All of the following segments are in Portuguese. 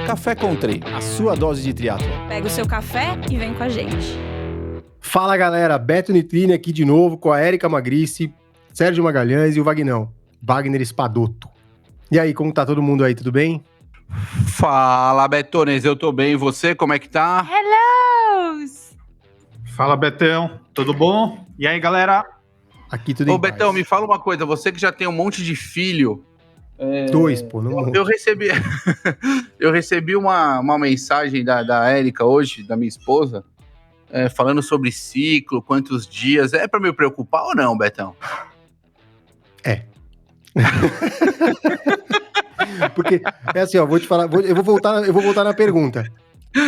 Café Country, a sua dose de triatlon. Pega o seu café e vem com a gente. Fala galera, Beto Nitrini aqui de novo com a Érica Magrice, Sérgio Magalhães e o Wagner Espadoto. E aí, como tá todo mundo aí, tudo bem? Fala, Betones, eu tô bem, e você, como é que tá? Hello! Fala, Betão, tudo bom? E aí, galera? Aqui tudo em Ô, Betão, paz. me fala uma coisa, você que já tem um monte de filho... Dois, pô, não... Eu recebi, eu recebi uma mensagem da Érica hoje, da minha esposa, falando sobre ciclo, quantos dias. É pra me preocupar ou não, Betão? É. Porque, é assim, ó, vou te falar, eu vou voltar na pergunta.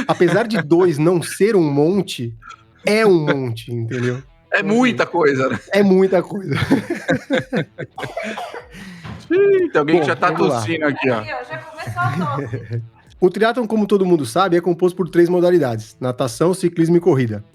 Apesar de 2 não ser um monte, é um monte, entendeu? É muita coisa, né? É muita coisa. Tem alguém Bom, que já tá vamos lá. tossindo aqui, ó. Já começou a tosse. O triatlon, como todo mundo sabe, é composto por 3 modalidades: natação, ciclismo e corrida.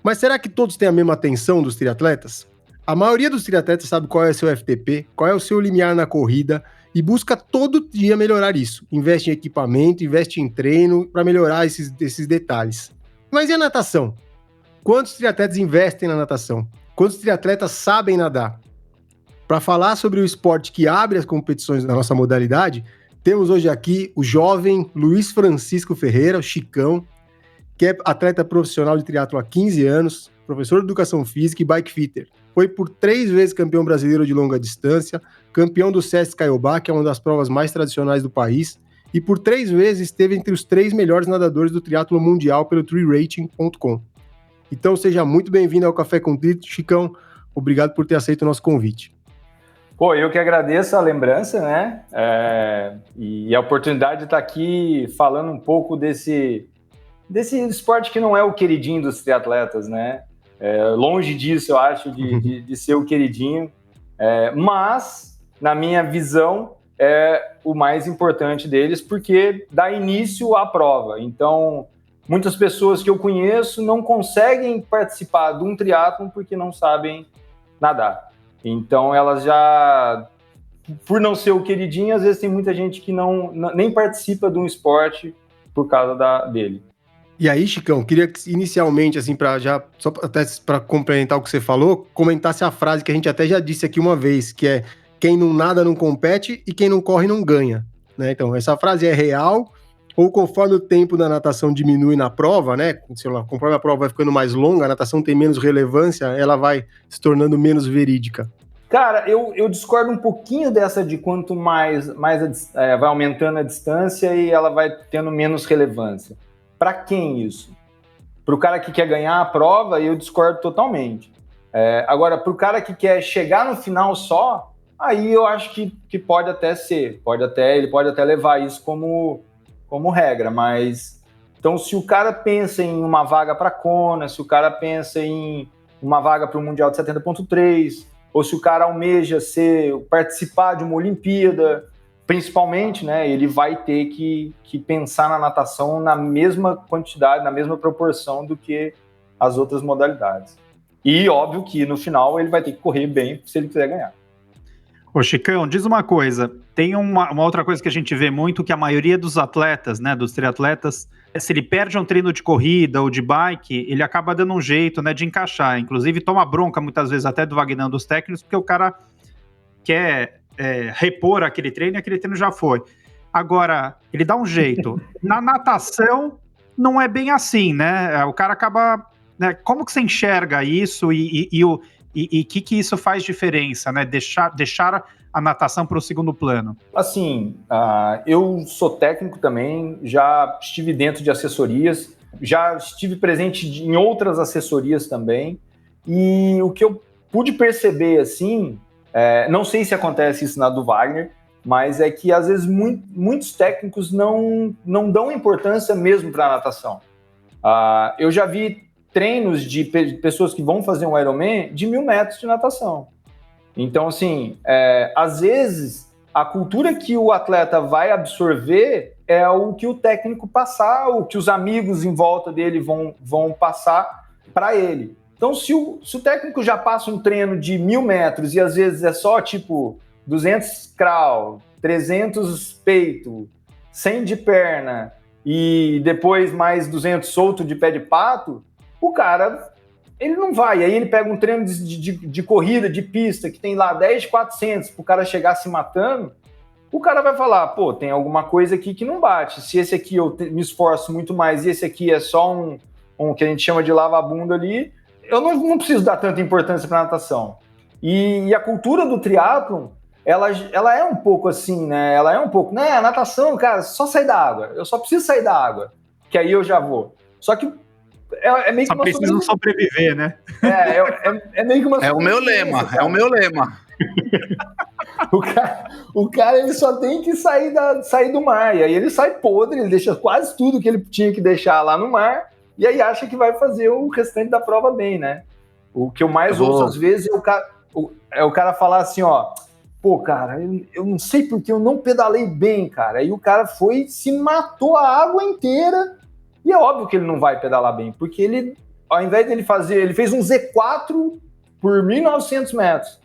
Mas será que todos têm a mesma atenção dos triatletas? A maioria dos triatletas sabe qual é o seu FTP, qual é o seu limiar na corrida e busca todo dia melhorar isso. Investe em equipamento, investe em treino para melhorar esses detalhes. Mas e a natação? Quantos triatletas investem na natação? Quantos triatletas sabem nadar? Para falar sobre o esporte que abre as competições da nossa modalidade, temos hoje aqui o jovem Luiz Francisco Ferreira, o Chicão, que é atleta profissional de triatlo há 15 anos, professor de educação física e bike fitter. Foi por 3 vezes campeão brasileiro de longa distância, campeão do Sesc Caiobá, que é uma das provas mais tradicionais do país, e por 3 vezes esteve entre os 3 melhores nadadores do triatlo mundial pelo TriRating.com. Então seja muito bem-vindo ao Café com Tri, Chicão. Obrigado por ter aceito o nosso convite. Pô, eu que agradeço a lembrança, né? E a oportunidade de estar aqui falando um pouco desse esporte que não é o queridinho dos triatletas, né? Longe disso, eu acho, de ser o queridinho. Mas, na minha visão, é o mais importante deles, porque dá início à prova. Então, muitas pessoas que eu conheço não conseguem participar de um triatlon porque não sabem nadar. Então, elas já, por não ser o queridinho, às vezes tem muita gente que nem participa de um esporte por causa dele. E aí, Chicão, queria que inicialmente, assim, só até para complementar o que você falou, comentasse a frase que a gente até já disse aqui uma vez, que é: quem não nada não compete e quem não corre não ganha, né? Então, essa frase é real, ou conforme o tempo da natação diminui na prova, né? Conforme a prova vai ficando mais longa, a natação tem menos relevância, ela vai se tornando menos verídica. Cara, eu discordo um pouquinho dessa de quanto mais vai aumentando a distância e ela vai tendo menos relevância. Para quem isso? Para o cara que quer ganhar a prova, eu discordo totalmente. Agora, para o cara que quer chegar no final só, aí eu acho que pode até ser, ele pode até levar isso como regra, mas então se o cara pensa em uma vaga para Kona, se o cara pensa em uma vaga para o Mundial de 70.3, ou se o cara almeja participar de uma Olimpíada, principalmente, né, ele vai ter que pensar na natação na mesma quantidade, na mesma proporção do que as outras modalidades. E óbvio que no final ele vai ter que correr bem se ele quiser ganhar. Ô Chicão, diz uma coisa, tem uma outra coisa que a gente vê muito, que a maioria dos atletas, né, dos triatletas, se ele perde um treino de corrida ou de bike, ele acaba dando um jeito, né, de encaixar, inclusive toma bronca muitas vezes até do Wagner, dos técnicos, porque o cara quer repor aquele treino e aquele treino já foi. Agora, ele dá um jeito. Na natação, não é bem assim, né, o cara acaba, né, como que você enxerga isso e o que isso faz diferença, né? Deixar a natação para o segundo plano? Assim, eu sou técnico também, já estive dentro de assessorias, já estive presente em outras assessorias também, e o que eu pude perceber, assim, não sei se acontece isso na do Wagner, mas é que às vezes muitos técnicos não dão importância mesmo para a natação. Eu já vi treinos de pessoas que vão fazer um Ironman de 1.000 metros de natação. Então, assim, às vezes, a cultura que o atleta vai absorver é o que o técnico passar, o que os amigos em volta dele vão passar para ele. Então, se o técnico já passa um treino de 1.000 metros e às vezes é só, tipo, 200 crawl, 300 peito, 100 de perna, e depois mais 200 solto de pé de pato, o cara, ele não vai. Aí ele pega um treino de corrida, de pista, que tem lá 10.400, para o cara chegar se matando, o cara vai falar, pô, tem alguma coisa aqui que não bate. Se esse aqui eu me esforço muito mais e esse aqui é só um que a gente chama de lava-bunda ali, eu não preciso dar tanta importância para natação. E a cultura do triatlon, ela é um pouco assim, né? Ela é um pouco, né? A natação, cara, só sair da água. Eu só preciso sair da água, que aí eu já vou. Só que é meio que só precisam sobreviver, né? É meio que uma É o meu lema, cara. É o meu lema. O cara ele só tem que sair do mar, e aí ele sai podre, ele deixa quase tudo que ele tinha que deixar lá no mar, e aí acha que vai fazer o restante da prova bem, né? O que eu mais ouço às vezes é o cara falar assim, ó, pô, cara, eu não sei porque eu não pedalei bem, cara. Aí o cara se matou a água inteira, e é óbvio que ele não vai pedalar bem, porque ele, ao invés dele ele fez um Z4 por 1.900 metros,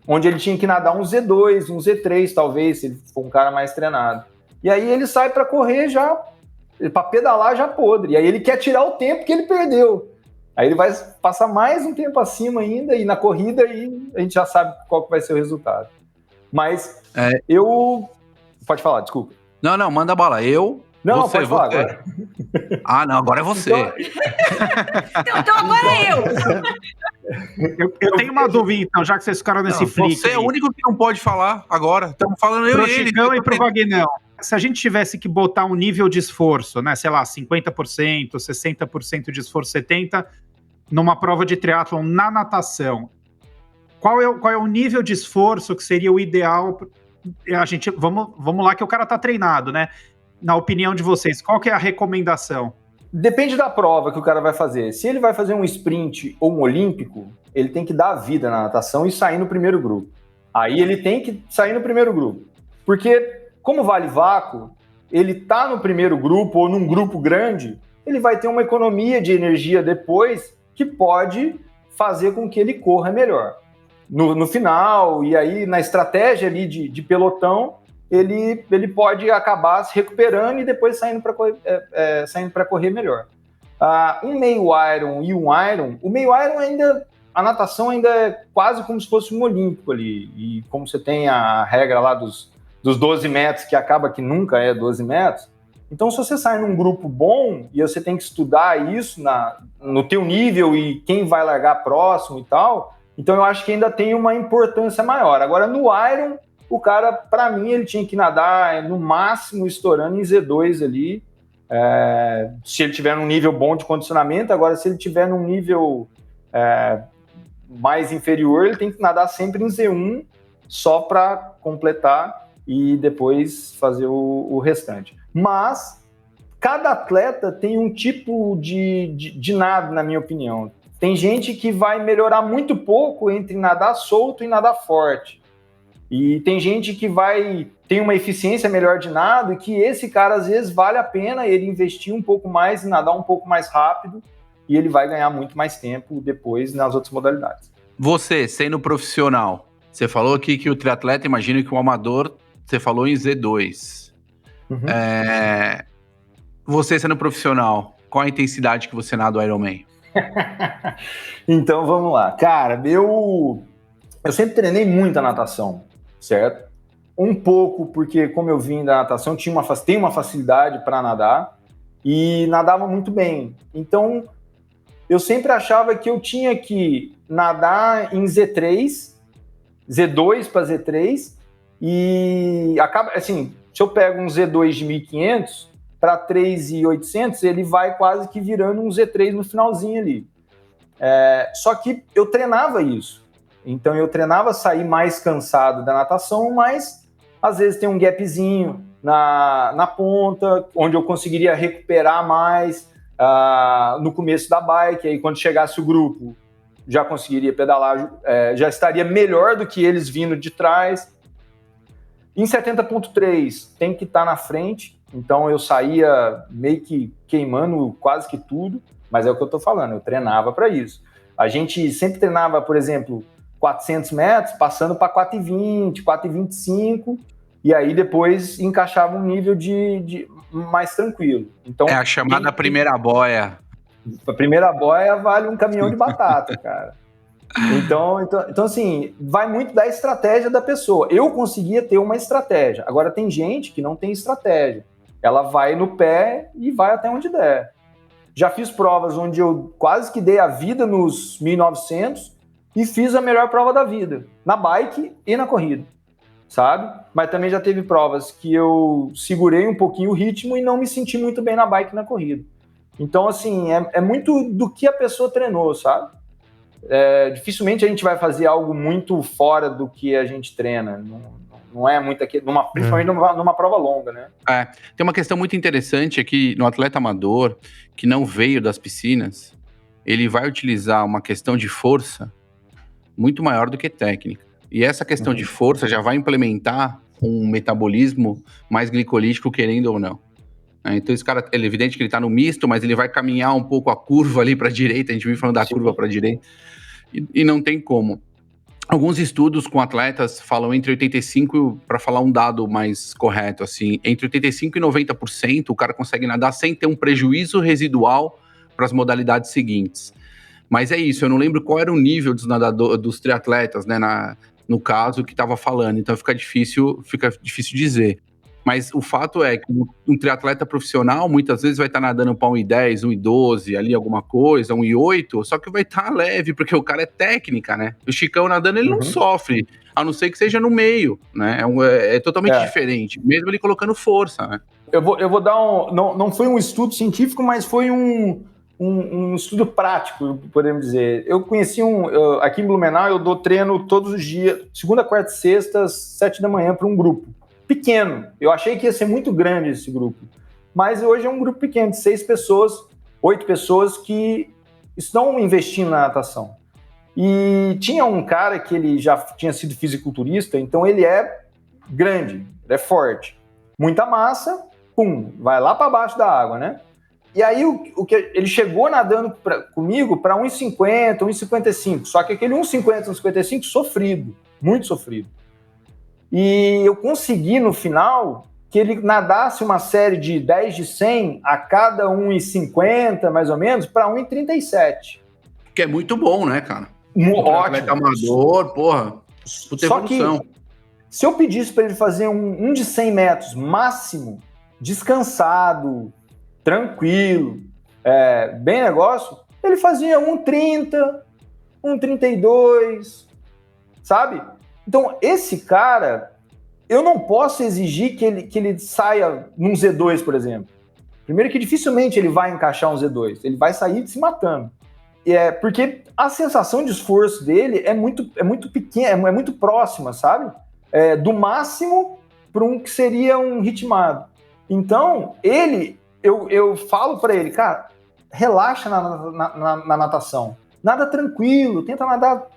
onde ele tinha que nadar um Z2, um Z3, talvez, se ele for um cara mais treinado. E aí ele sai para correr já, para pedalar já podre. E aí ele quer tirar o tempo que ele perdeu. Aí ele vai passar mais um tempo acima ainda, e na corrida aí a gente já sabe qual que vai ser o resultado. Mas eu... Pode falar, desculpa. Não, manda bala. Não, pode falar agora. Ah, não, agora é você. Então agora é eu. Eu tenho uma dúvida, então, já que vocês ficaram nesse flick. Você é o único que não pode falar agora. Estamos falando eu pro e ele. Chicão e pro Vagnão. Se a gente tivesse que botar um nível de esforço, né, sei lá, 50%, 60% de esforço, 70%, numa prova de triatlon na natação, qual é o nível de esforço que seria o ideal? Vamos lá que o cara tá treinado, né? Na opinião de vocês, qual que é a recomendação? Depende da prova que o cara vai fazer. Se ele vai fazer um sprint ou um olímpico, ele tem que dar a vida na natação e sair no primeiro grupo. Aí ele tem que sair no primeiro grupo. Porque, como vale vácuo, ele tá no primeiro grupo ou num grupo grande, ele vai ter uma economia de energia depois que pode fazer com que ele corra melhor. No final, e aí na estratégia ali de pelotão, ele pode acabar se recuperando e depois saindo para correr melhor. Um meio Iron e um Iron, o meio Iron ainda, a natação ainda é quase como se fosse um olímpico ali, e como você tem a regra lá dos 12 metros, que acaba que nunca é 12 metros, então se você sai num grupo bom, e você tem que estudar isso no teu nível e quem vai largar próximo e tal, então eu acho que ainda tem uma importância maior. Agora no Iron, o cara, para mim, ele tinha que nadar no máximo estourando em Z2 ali, se ele tiver num nível bom de condicionamento. Agora, se ele tiver num nível mais inferior, ele tem que nadar sempre em Z1, só para completar e depois fazer o restante. Mas cada atleta tem um tipo de nado, na minha opinião. Tem gente que vai melhorar muito pouco entre nadar solto e nadar forte. E tem gente que tem uma eficiência melhor de nado, e que esse cara, às vezes, vale a pena ele investir um pouco mais e nadar um pouco mais rápido, e ele vai ganhar muito mais tempo depois nas outras modalidades. Você, sendo profissional, você falou aqui que o triatleta, imagino que o amador, você falou em Z2. Uhum. Você, sendo profissional, qual a intensidade que você nada o Ironman? Então, vamos lá. Cara, eu sempre treinei muito a natação. Certo? Um pouco porque, como eu vim da natação, tenho uma facilidade para nadar e nadava muito bem. Então, eu sempre achava que eu tinha que nadar em Z3, Z2 para Z3, e acaba assim, se eu pego um Z2 de 1.500 para 3.800, ele vai quase que virando um Z3 no finalzinho ali. Só que eu treinava isso. Então eu treinava sair mais cansado da natação, mas às vezes tem um gapzinho na ponta, onde eu conseguiria recuperar mais no começo da bike. Aí quando chegasse o grupo, já conseguiria pedalar, já estaria melhor do que eles vindo de trás. Em 70.3 tem que estar na frente, então eu saía meio que queimando quase que tudo, mas é o que eu estou falando, eu treinava para isso. A gente sempre treinava, por exemplo, 400 metros, passando para 4,20, 4,25, e aí depois encaixava um nível mais tranquilo. Então, É a chamada primeira boia. a primeira boia vale um caminhão de batata, cara. Então, assim, vai muito da estratégia da pessoa. Eu conseguia ter uma estratégia. Agora, tem gente que não tem estratégia. Ela vai no pé e vai até onde der. Já fiz provas onde eu quase que dei a vida nos 1900 e fiz a melhor prova da vida, na bike e na corrida, sabe? Mas também já teve provas que eu segurei um pouquinho o ritmo e não me senti muito bem na bike e na corrida. Então, assim, é muito do que a pessoa treinou, sabe? Dificilmente a gente vai fazer algo muito fora do que a gente treina. Não é muito aqui, principalmente numa prova longa, né? Tem uma questão muito interessante aqui no atleta amador, que não veio das piscinas, ele vai utilizar uma questão de força muito maior do que técnica. E essa questão de força já vai implementar um metabolismo mais glicolítico, querendo ou não. Então esse cara, é evidente que ele tá no misto, mas ele vai caminhar um pouco a curva ali para a direita, a gente vive falando da curva para a direita, e não tem como. Alguns estudos com atletas falam entre 85%, para falar um dado mais correto, assim, entre 85% e 90% o cara consegue nadar sem ter um prejuízo residual para as modalidades seguintes. Mas é isso, eu não lembro qual era o nível dos triatletas, né, no caso que estava falando, então fica difícil dizer. Mas o fato é que um triatleta profissional muitas vezes vai estar nadando para 1,10, 1,12, ali alguma coisa, 1,8, só que vai estar leve, porque o cara é técnica, né? O Chicão nadando, ele não sofre, a não ser que seja no meio, né? É totalmente diferente, mesmo ele colocando força, né? Eu vou dar não foi um estudo científico, mas foi um estudo prático, podemos dizer. Eu conheci aqui em Blumenau, eu dou treino todos os dias, segunda, quarta e sexta, às 7 da manhã, para um grupo pequeno. Eu achei que ia ser muito grande esse grupo, mas hoje é um grupo pequeno, de 6 pessoas, 8 pessoas que estão investindo na natação. E tinha um cara que ele já tinha sido fisiculturista, então ele é grande, ele é forte. Muita massa, vai lá para baixo da água, né? E aí o que ele chegou nadando comigo para 1,50, 1,55, só que aquele 1,50, 1,55 sofrido, muito sofrido. E eu consegui, no final, que ele nadasse uma série de 10 de 100 a cada 1,50, mais ou menos, para 1,37. Que é muito bom, né, cara? Ótimo. Amador, porra. Só que, se eu pedisse para ele fazer um de 100 metros máximo, descansado, tranquilo, bem negócio, ele fazia 1,30, 1,32, sabe? Então, esse cara, eu não posso exigir que ele saia num Z2, por exemplo. Primeiro que dificilmente ele vai encaixar um Z2, ele vai sair se matando. Porque a sensação de esforço dele é muito pequena, é muito próxima, sabe? Do máximo para um que seria um ritmado. Então, eu falo para ele, cara, relaxa na natação. Nada tranquilo, tenta nadar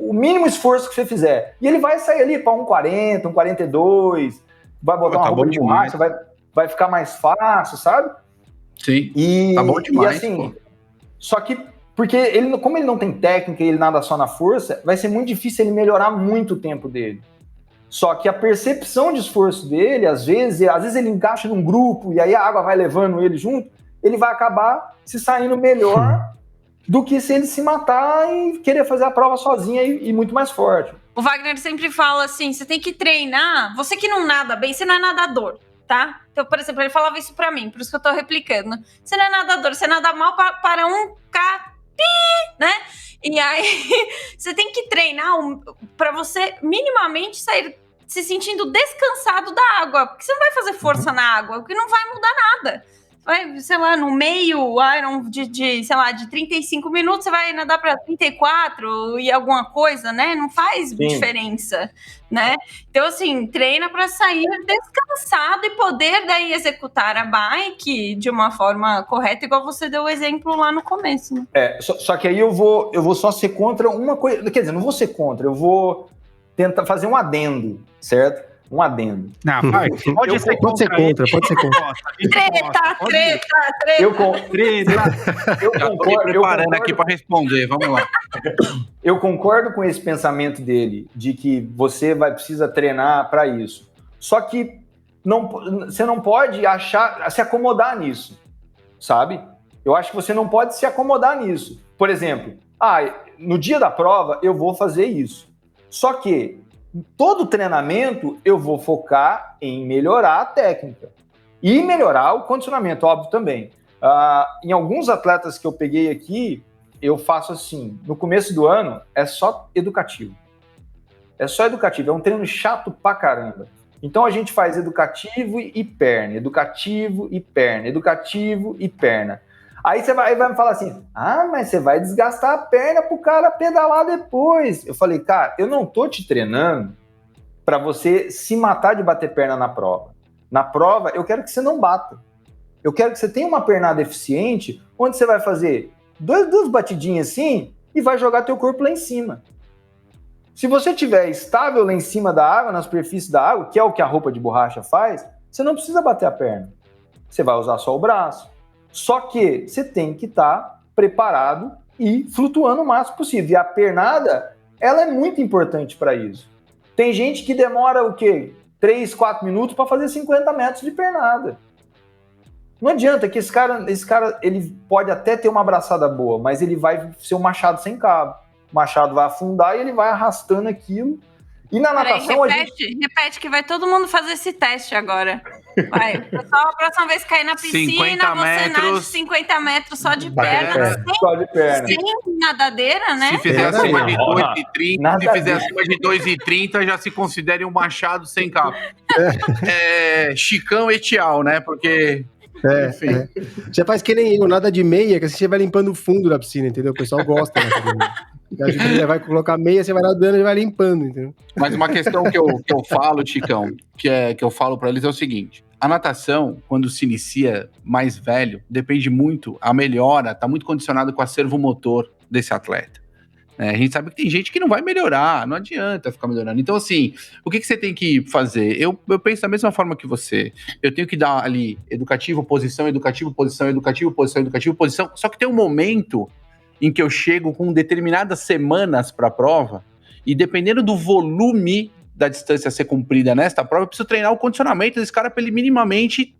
o mínimo esforço que você fizer. E ele vai sair ali para 1,40, 1,42, vai botar uma roupa de borracha, vai ficar mais fácil, sabe? Sim, tá bom demais. E assim, só que, porque como ele não tem técnica e ele nada só na força, vai ser muito difícil ele melhorar muito o tempo dele. Só que a percepção de esforço dele, às vezes ele encaixa num grupo e aí a água vai levando ele junto, ele vai acabar se saindo melhor do que se ele se matar e querer fazer a prova sozinha e muito mais forte. O Wagner sempre fala assim, você tem que treinar, você que não nada bem, você não é nadador, tá? Então, por exemplo, ele falava isso pra mim, por isso que eu tô replicando. Você não é nadador, você nada mal para um né? E aí, você tem que treinar pra você minimamente sair se sentindo descansado da água, porque você não vai fazer força na água, porque não vai mudar nada. Vai, sei lá, no meio Iron sei lá, de 35 minutos, você vai nadar para 34 e alguma coisa, né? Não faz diferença, né? Então, assim, treina para sair descansado e poder daí executar a bike de uma forma correta, igual você deu o exemplo lá no começo, né? Só que aí eu vou só ser contra uma coisa, quer dizer, não vou ser contra, eu vou tentar fazer um adendo, certo? Um adendo. Não, pode ser contra. Treta. Eu concordo. Preparando aqui para responder, vamos lá. Eu concordo com esse pensamento dele, de que você precisa treinar para isso. Só que você não pode se acomodar nisso, sabe? Eu acho que você não pode se acomodar nisso. Por exemplo, no dia da prova eu vou fazer isso. Só que em todo treinamento eu vou focar em melhorar a técnica e melhorar o condicionamento, óbvio, também. Em alguns atletas que eu peguei aqui, eu faço assim, no começo do ano é só educativo. É só educativo, é um treino chato pra caramba. Então a gente faz educativo e perna, educativo e perna, educativo e perna. Aí você vai me falar assim, mas você vai desgastar a perna pro cara pedalar depois. Eu falei, cara, eu não tô te treinando para você se matar de bater perna na prova. Na prova, eu quero que você não bata. Eu quero que você tenha uma pernada eficiente, onde você vai fazer duas batidinhas assim e vai jogar teu corpo lá em cima. Se você estiver estável lá em cima da água, na superfície da água, que é o que a roupa de borracha faz, você não precisa bater a perna. Você vai usar só o braço. Só que você tem que estar preparado e flutuando o máximo possível. E a pernada, ela é muito importante para isso. Tem gente que demora o quê? 3, 4 minutos para fazer 50 metros de pernada. Não adianta que esse cara, ele pode até ter uma abraçada boa, mas ele vai ser um machado sem cabo. O machado vai afundar e ele vai arrastando aquilo. E na natação repete que vai todo mundo fazer esse teste agora. Vai, pessoal, a próxima vez cair na piscina, você nade 50 metros só de perna. Só de perna. Sem nadadeira, né? Se fizer acima de 2,30, se fizer acima de 2,30, já se considere um machado sem cabo. Chicão e tchau, né? Porque... Enfim. Você faz que nem eu, nada de meia, que assim você vai limpando o fundo da piscina, entendeu? O pessoal gosta, né? Você vai colocar meia, você vai nadando e vai limpando, entendeu? Mas uma questão que eu falo, Chicão, que eu falo pra eles é o seguinte: a natação, quando se inicia mais velho, depende muito, a melhora tá muito condicionada com o acervo motor desse atleta. A gente sabe que tem gente que não vai melhorar, não adianta ficar melhorando. Então, assim, o que você tem que fazer? Eu penso da mesma forma que você. Eu tenho que dar ali educativo, posição, educativo, posição, educativo, posição, educativo, posição. Só que tem um momento em que eu chego com determinadas semanas para a prova e dependendo do volume da distância a ser cumprida nesta prova, eu preciso treinar o condicionamento desse cara para ele minimamente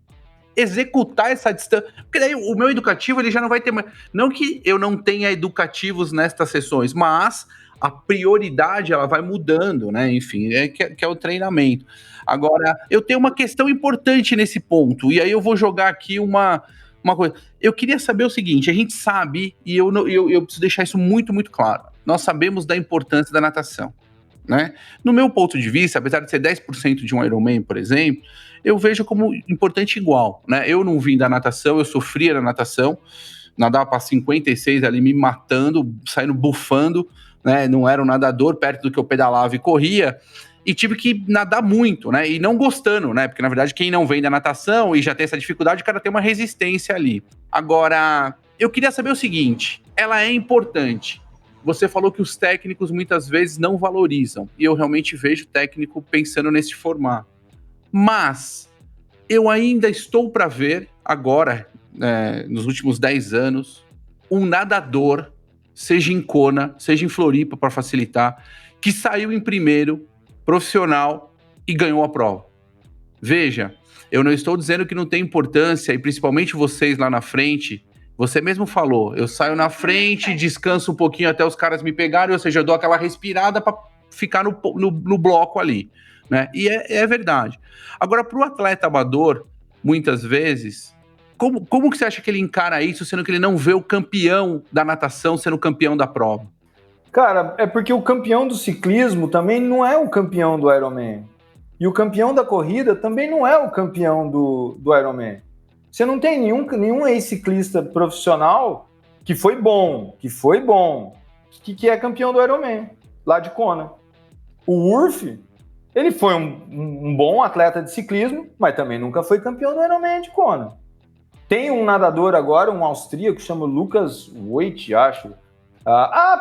executar essa distância, porque daí o meu educativo ele já não vai ter mais, não que eu não tenha educativos nestas sessões, mas a prioridade ela vai mudando, né, enfim, que é o treinamento. Agora, eu tenho uma questão importante nesse ponto, e aí eu vou jogar aqui uma coisa, eu queria saber o seguinte, a gente sabe, e eu preciso deixar isso muito, muito claro, nós sabemos da importância da natação, né, no meu ponto de vista, apesar de ser 10% de um Ironman, por exemplo, eu vejo como importante igual, né? Eu não vim da natação, eu sofria da natação, nadava para 56 ali, me matando, saindo bufando, né? Não era um nadador perto do que eu pedalava e corria, e tive que nadar muito, né? E não gostando, né? Porque, na verdade, quem não vem da natação e já tem essa dificuldade, o cara tem uma resistência ali. Agora, eu queria saber o seguinte, ela é importante. Você falou que os técnicos muitas vezes não valorizam, e eu realmente vejo técnico pensando nesse formato. Mas eu ainda estou para ver agora, nos últimos 10 anos, um nadador, seja em Kona, seja em Floripa, para facilitar, que saiu em primeiro, profissional, e ganhou a prova. Veja, eu não estou dizendo que não tem importância, e principalmente vocês lá na frente, você mesmo falou, eu saio na frente, descanso um pouquinho até os caras me pegarem, ou seja, eu dou aquela respirada para ficar no bloco ali. Né? E é verdade. Agora, para o atleta amador, muitas vezes, como que você acha que ele encara isso, sendo que ele não vê o campeão da natação sendo o campeão da prova? Cara, é porque o campeão do ciclismo também não é o campeão do Ironman. E o campeão da corrida também não é o campeão do Ironman. Você não tem nenhum ex-ciclista profissional que foi bom, que é campeão do Ironman, lá de Kona. O Urf, ele foi um bom atleta de ciclismo, mas também nunca foi campeão do Ironman de Kona. Tem um nadador agora, um austríaco, que chama Lucas Voigt, acho.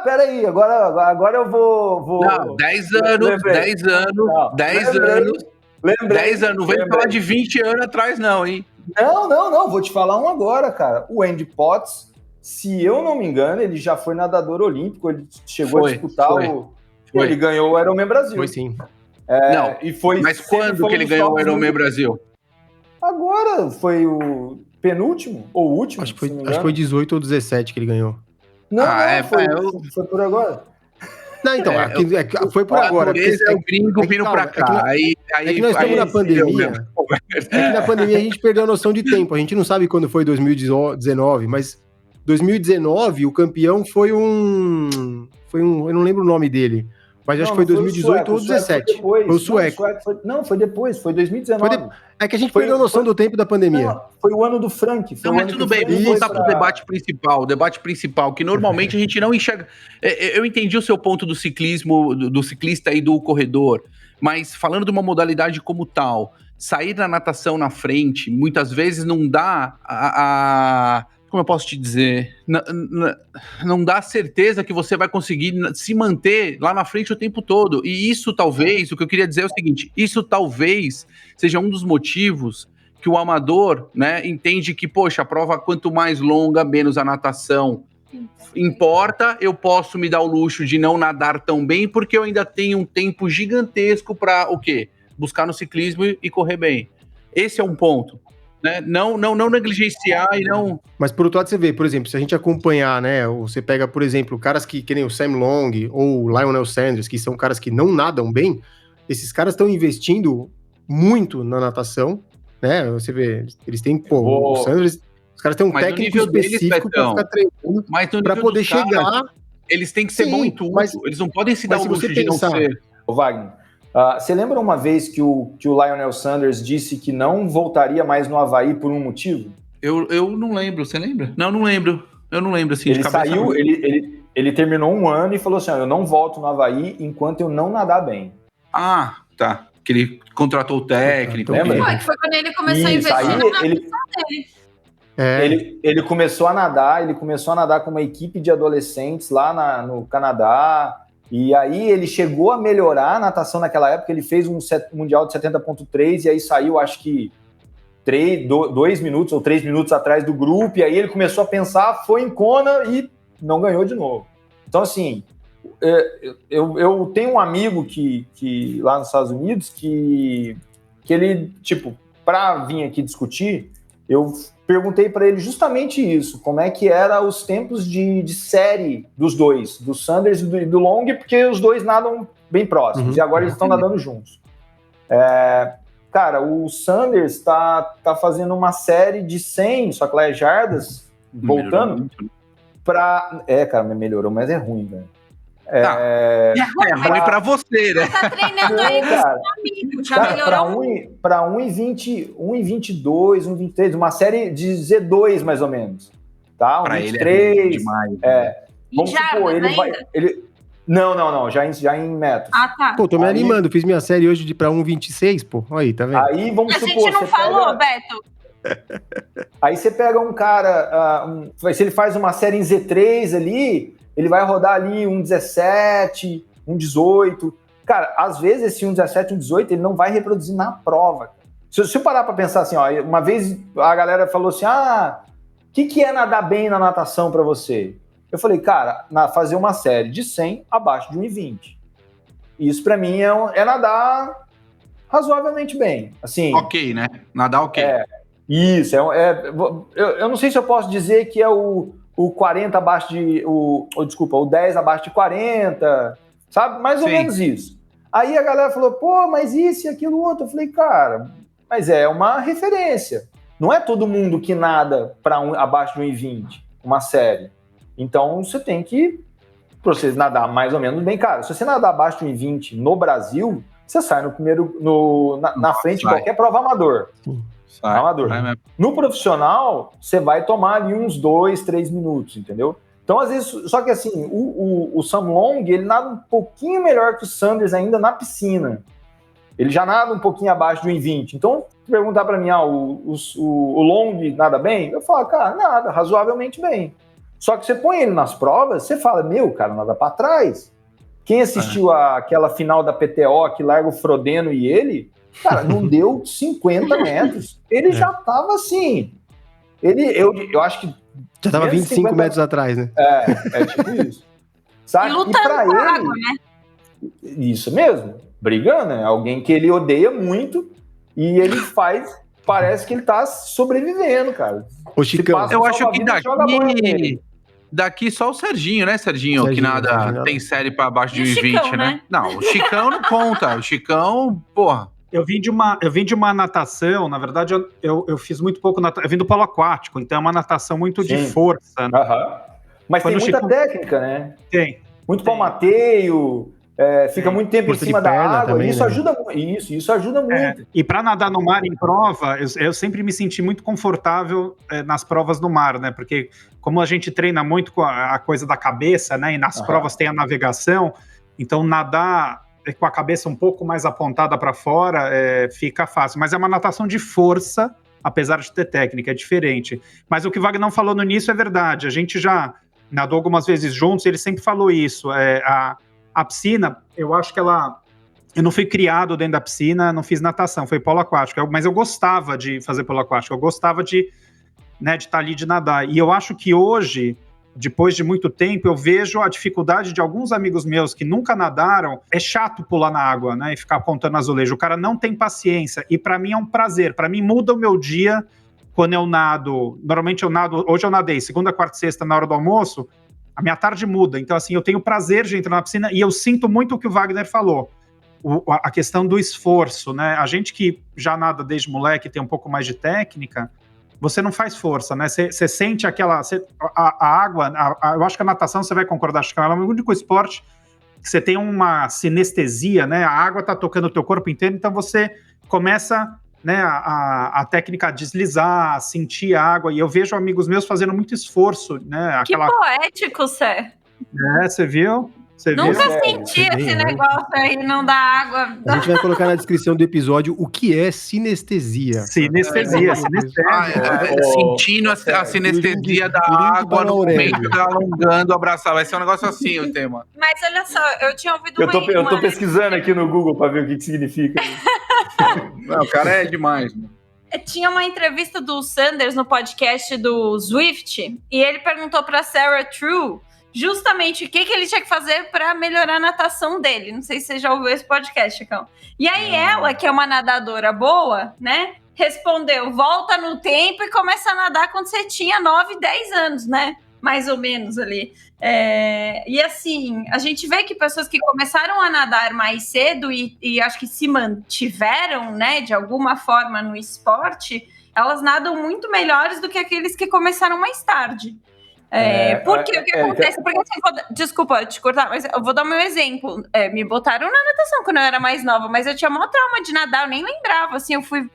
Peraí, agora eu vou... Não, 10 anos, 10 anos, 10 anos. Lembrei. 10 anos, não vem falar de 20 anos atrás não, hein? Não, vou te falar um agora, cara. O Andy Potts, se eu não me engano, ele já foi nadador olímpico, ele chegou a disputar Ele ganhou o Ironman Brasil. Foi sim. Mas quando que ele ganhou o Ironman Brasil? Agora foi o penúltimo, ou o último, Acho que se não me foi engano. 18 ou 17 que ele ganhou. Não, eu- foi por agora. Não, então, foi por A agora. natureza é o gringo vindo calma, pra cá. Aí É que nós estamos na pandemia. É que na pandemia a gente perdeu a noção de tempo. A gente não sabe quando foi 2019, mas 2019 o campeão foi um. Eu não lembro o nome dele. Mas acho que foi 2018 ou 2017. Foi o sueco. Não, foi depois, foi 2019. É que a gente perdeu a noção do tempo da pandemia. Não, foi o ano do Frank. Não, mas tudo bem, vamos voltar para o debate principal. O debate principal, que normalmente a gente não enxerga. Eu entendi o seu ponto do ciclismo, do ciclista e do corredor, mas falando de uma modalidade como tal, sair da natação na frente, muitas vezes não dá como eu posso te dizer? Não dá certeza que você vai conseguir se manter lá na frente o tempo todo. E isso talvez, o que eu queria dizer é o seguinte, isso talvez seja um dos motivos que o amador, né, entende que, poxa, a prova quanto mais longa, menos a natação importa, eu posso me dar o luxo de não nadar tão bem, porque eu ainda tenho um tempo gigantesco para o quê? Buscar no ciclismo e correr bem. Esse é um ponto. Né? Não negligenciar e não... Mas por outro lado você vê, por exemplo, se a gente acompanhar, né, você pega, por exemplo, caras que nem o Sam Long ou o Lionel Sanders, que são caras que não nadam bem, esses caras estão investindo muito na natação, né, você vê, eles têm, o Sanders, os caras têm um técnico específico para ficar treinando, para poder chegar... Eles têm que ser bons em tudo, mas eles não podem se dar o luxo de não ser... Ô Wagner, você lembra uma vez que o Lionel Sanders disse que não voltaria mais no Havaí por um motivo? Eu não lembro, você lembra? Não lembro. Eu não lembro, assim, ele saiu, ele terminou um ano e falou assim, eu não volto no Havaí enquanto eu não nadar bem. Ah, tá. Que ele contratou o técnico. Lembra? Que foi quando ele começou a investir na natação dele. Ele começou a nadar com uma equipe de adolescentes lá no Canadá. E aí ele chegou a melhorar a natação naquela época, ele fez um mundial de 70.3 e aí saiu, acho que 2 minutos ou 3 minutos atrás do grupo, e aí ele começou a pensar, foi em Kona e não ganhou de novo. Então, assim, eu tenho um amigo que lá nos Estados Unidos que ele, tipo, para vir aqui discutir, eu perguntei para ele justamente isso, como é que eram os tempos de série dos dois, do Sanders e do Long, porque os dois nadam bem próximos, e agora eles estão nadando juntos. Cara, o Sanders tá fazendo uma série de 100, só que lá é jardas, voltando para... cara, melhorou, mas é ruim, velho. É ruim pra você, né? Tá treinando aí com seu amigo, já melhorou. Pra 1,20, 1,22, 1,23, uma série de Z2, mais ou menos. Tá? Pra 1,23. Ele é demais. Vamos supor, ele vai... Não, já em metros. Ah, tá. Pô, tô me animando, fiz minha série hoje pra 1,26, pô. Aí, tá vendo? Aí, vamos A supor... gente não falou, Beto? Aí você pega um cara... se ele faz uma série em Z3 ali... Ele vai rodar ali 1,17, 1,18. Cara, às vezes esse 1,17, 1,18, ele não vai reproduzir na prova. Se eu parar para pensar assim, ó, uma vez a galera falou assim, o que é nadar bem na natação para você? Eu falei, cara, fazer uma série de 100 abaixo de 1,20. Isso para mim é nadar razoavelmente bem. Assim, ok, né? Nadar ok. Isso, eu não sei se eu posso dizer que é o 40 abaixo de... o 10 abaixo de 40, sabe? Mais ou menos isso. Aí a galera falou, pô, mas isso e aquilo outro. Eu falei, cara, mas é uma referência. Não é todo mundo que nada abaixo de 1,20, uma série. Então você tem que, pra você nadar mais ou menos bem, cara, se você nadar abaixo de 1,20 no Brasil, você sai no primeiro, na frente de qualquer prova amador. Amador. No profissional, você vai tomar ali uns 2, 3 minutos, entendeu? Então, às vezes, só que assim, o Sam Long, ele nada um pouquinho melhor que o Sanders ainda na piscina. Ele já nada um pouquinho abaixo de 1,20. Então, perguntar pra mim, o Long nada bem? Eu falo, cara, nada, razoavelmente bem. Só que você põe ele nas provas, você fala, cara, nada pra trás. Quem assistiu aquela final da PTO que larga o Frodeno e ele... Cara, não deu 50 metros. Ele já tava assim. Eu acho que... Já tava 25 metros atrás, né? É tipo isso. Sabe? E lutando pra com ele, a água, né? Isso mesmo. Brigando, né? Alguém que ele odeia muito e ele faz parece que ele tá sobrevivendo, cara. Ô, Chicão, Eu acho que daqui só o Serginho, né, Serginho? Que nada tem série pra abaixo de 1,20, Chicão, né? né? Não, o Chicão não conta. O Chicão, porra. Eu vim de uma natação, na verdade, eu fiz muito pouco natação. Eu vim do polo aquático, então é uma natação muito de força. Né? Aham. Mas Quando tem muita Chico- técnica, né? Tem. Muito palmateio, fica muito tempo Força em cima de da perna água. também, Isso né? ajuda isso ajuda muito. E para nadar no mar em prova, eu sempre me senti muito confortável nas provas no mar, né? Porque como a gente treina muito com a coisa da cabeça, né? E nas provas tem a navegação, então nadar com a cabeça um pouco mais apontada para fora fica fácil. Mas é uma natação de força, apesar de ter técnica, é diferente. Mas o que o Wagner falou no início é verdade. A gente já nadou algumas vezes juntos, ele sempre falou isso. A piscina, eu acho que ela... Eu não fui criado dentro da piscina, não fiz natação, foi polo aquático. Mas eu gostava de fazer polo aquático, eu gostava de estar ali, de nadar. E eu acho que hoje, depois de muito tempo, eu vejo a dificuldade de alguns amigos meus que nunca nadaram. É chato pular na água, né, e ficar apontando azulejo. O cara não tem paciência. E para mim é um prazer. Para mim muda o meu dia quando eu nado. Normalmente eu nado, hoje eu nadei segunda, quarta e sexta na hora do almoço, a minha tarde muda. Então assim, eu tenho prazer de entrar na piscina e eu sinto muito o que o Wagner falou. A questão do esforço, né? A gente que já nada desde moleque, tem um pouco mais de técnica, você não faz força, né? Você sente aquela... A água, eu acho que a natação, você vai concordar, acho que é o único esporte que você tem uma sinestesia, né? A água tá tocando o teu corpo inteiro, então você começa, né, a técnica a deslizar, a sentir a água, e eu vejo amigos meus fazendo muito esforço, né? Que poético, Sé. Você viu? Você viu? Nunca senti esse negócio aí, não dá água. A gente vai colocar na descrição do episódio o que é sinestesia. Sinestesia. Sentindo a sinestesia da água no momento da alongando, abraçar. Vai ser um negócio assim o tema. Mas olha só, eu tinha ouvido Eu tô pesquisando aqui no Google para ver o que significa. Não, o cara é demais. Tinha uma entrevista do Sanders no podcast do Zwift e ele perguntou para Sarah True justamente o que ele tinha que fazer para melhorar a natação dele. Não sei se você já ouviu esse podcast, Chicão. E aí ela, que é uma nadadora boa, né, respondeu, volta no tempo e começa a nadar quando você tinha 9, 10 anos, né? Mais ou menos ali. E assim, a gente vê que pessoas que começaram a nadar mais cedo e acho que se mantiveram, né, de alguma forma no esporte, elas nadam muito melhores do que aqueles que começaram mais tarde. Porque o que acontece? Porque, assim, desculpa te cortar, mas eu vou dar o meu exemplo. Me botaram na natação quando eu era mais nova, mas eu tinha maior trauma de nadar, eu nem lembrava. Assim, eu fui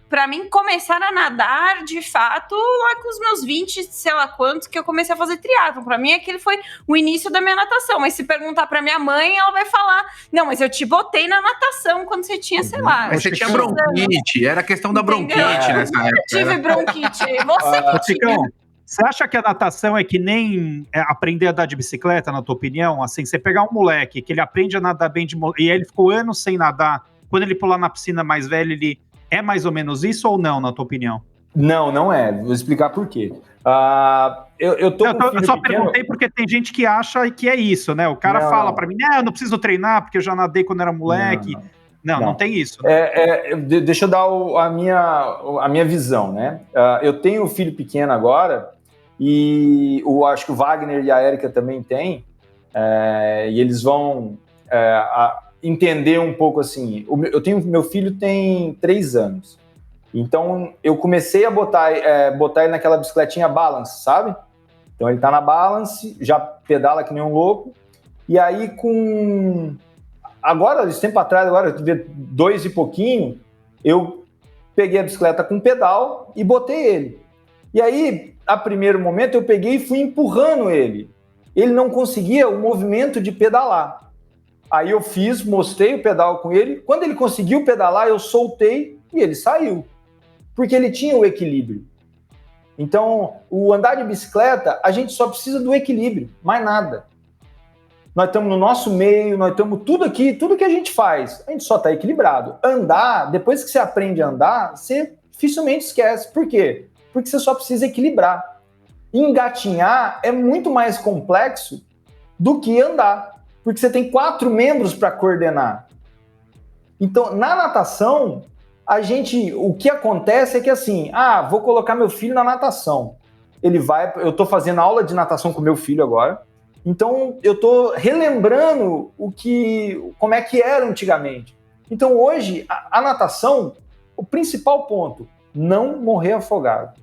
pra mim começar a nadar de fato lá com os meus 20, sei lá quantos, que eu comecei a fazer triatlon. Pra mim, aquele foi o início da minha natação. Mas se perguntar pra minha mãe, ela vai falar: não, mas eu te botei na natação quando você tinha, sei lá. Mas você tinha bronquite, era questão da bronquite nessa época. Eu tive bronquite. Você que tinha. Você acha que a natação é que nem aprender a andar de bicicleta, na tua opinião? Assim, você pegar um moleque que ele aprende a nadar bem e ele ficou anos sem nadar, quando ele pular na piscina mais velho, ele é mais ou menos isso ou não, na tua opinião? Não, não é. Vou explicar por quê. Eu só perguntei porque tem gente que acha que é isso, né? O cara fala pra mim, eu não preciso treinar porque eu já nadei quando era moleque. Não tem isso. Deixa eu dar a minha visão, né? Eu tenho um filho pequeno agora e acho que o Wagner e a Érica também têm, e eles vão entender um pouco assim. Meu filho tem 3 anos, então eu comecei a botar ele naquela bicicletinha balance, sabe? Então ele tá na balance, já pedala que nem um louco, e aí agora, esse tempo atrás, agora 2 e pouquinho, eu peguei a bicicleta com pedal e botei ele. E aí, a primeiro momento, eu peguei e fui empurrando ele. Ele não conseguia o movimento de pedalar. Aí eu mostrei o pedal com ele. Quando ele conseguiu pedalar, eu soltei e ele saiu. Porque ele tinha o equilíbrio. Então, o andar de bicicleta, a gente só precisa do equilíbrio, mais nada. Nós estamos no nosso meio, nós estamos tudo aqui, tudo que a gente faz, a gente só está equilibrado. Andar, depois que você aprende a andar, você dificilmente esquece. Por quê? Porque você só precisa equilibrar. Engatinhar é muito mais complexo do que andar, porque você tem 4 membros para coordenar. Então, na natação, o que acontece é que assim, vou colocar meu filho na natação. Eu tô fazendo aula de natação com meu filho agora, então eu tô relembrando como é que era antigamente. Então hoje, a natação, o principal ponto, não morrer afogado.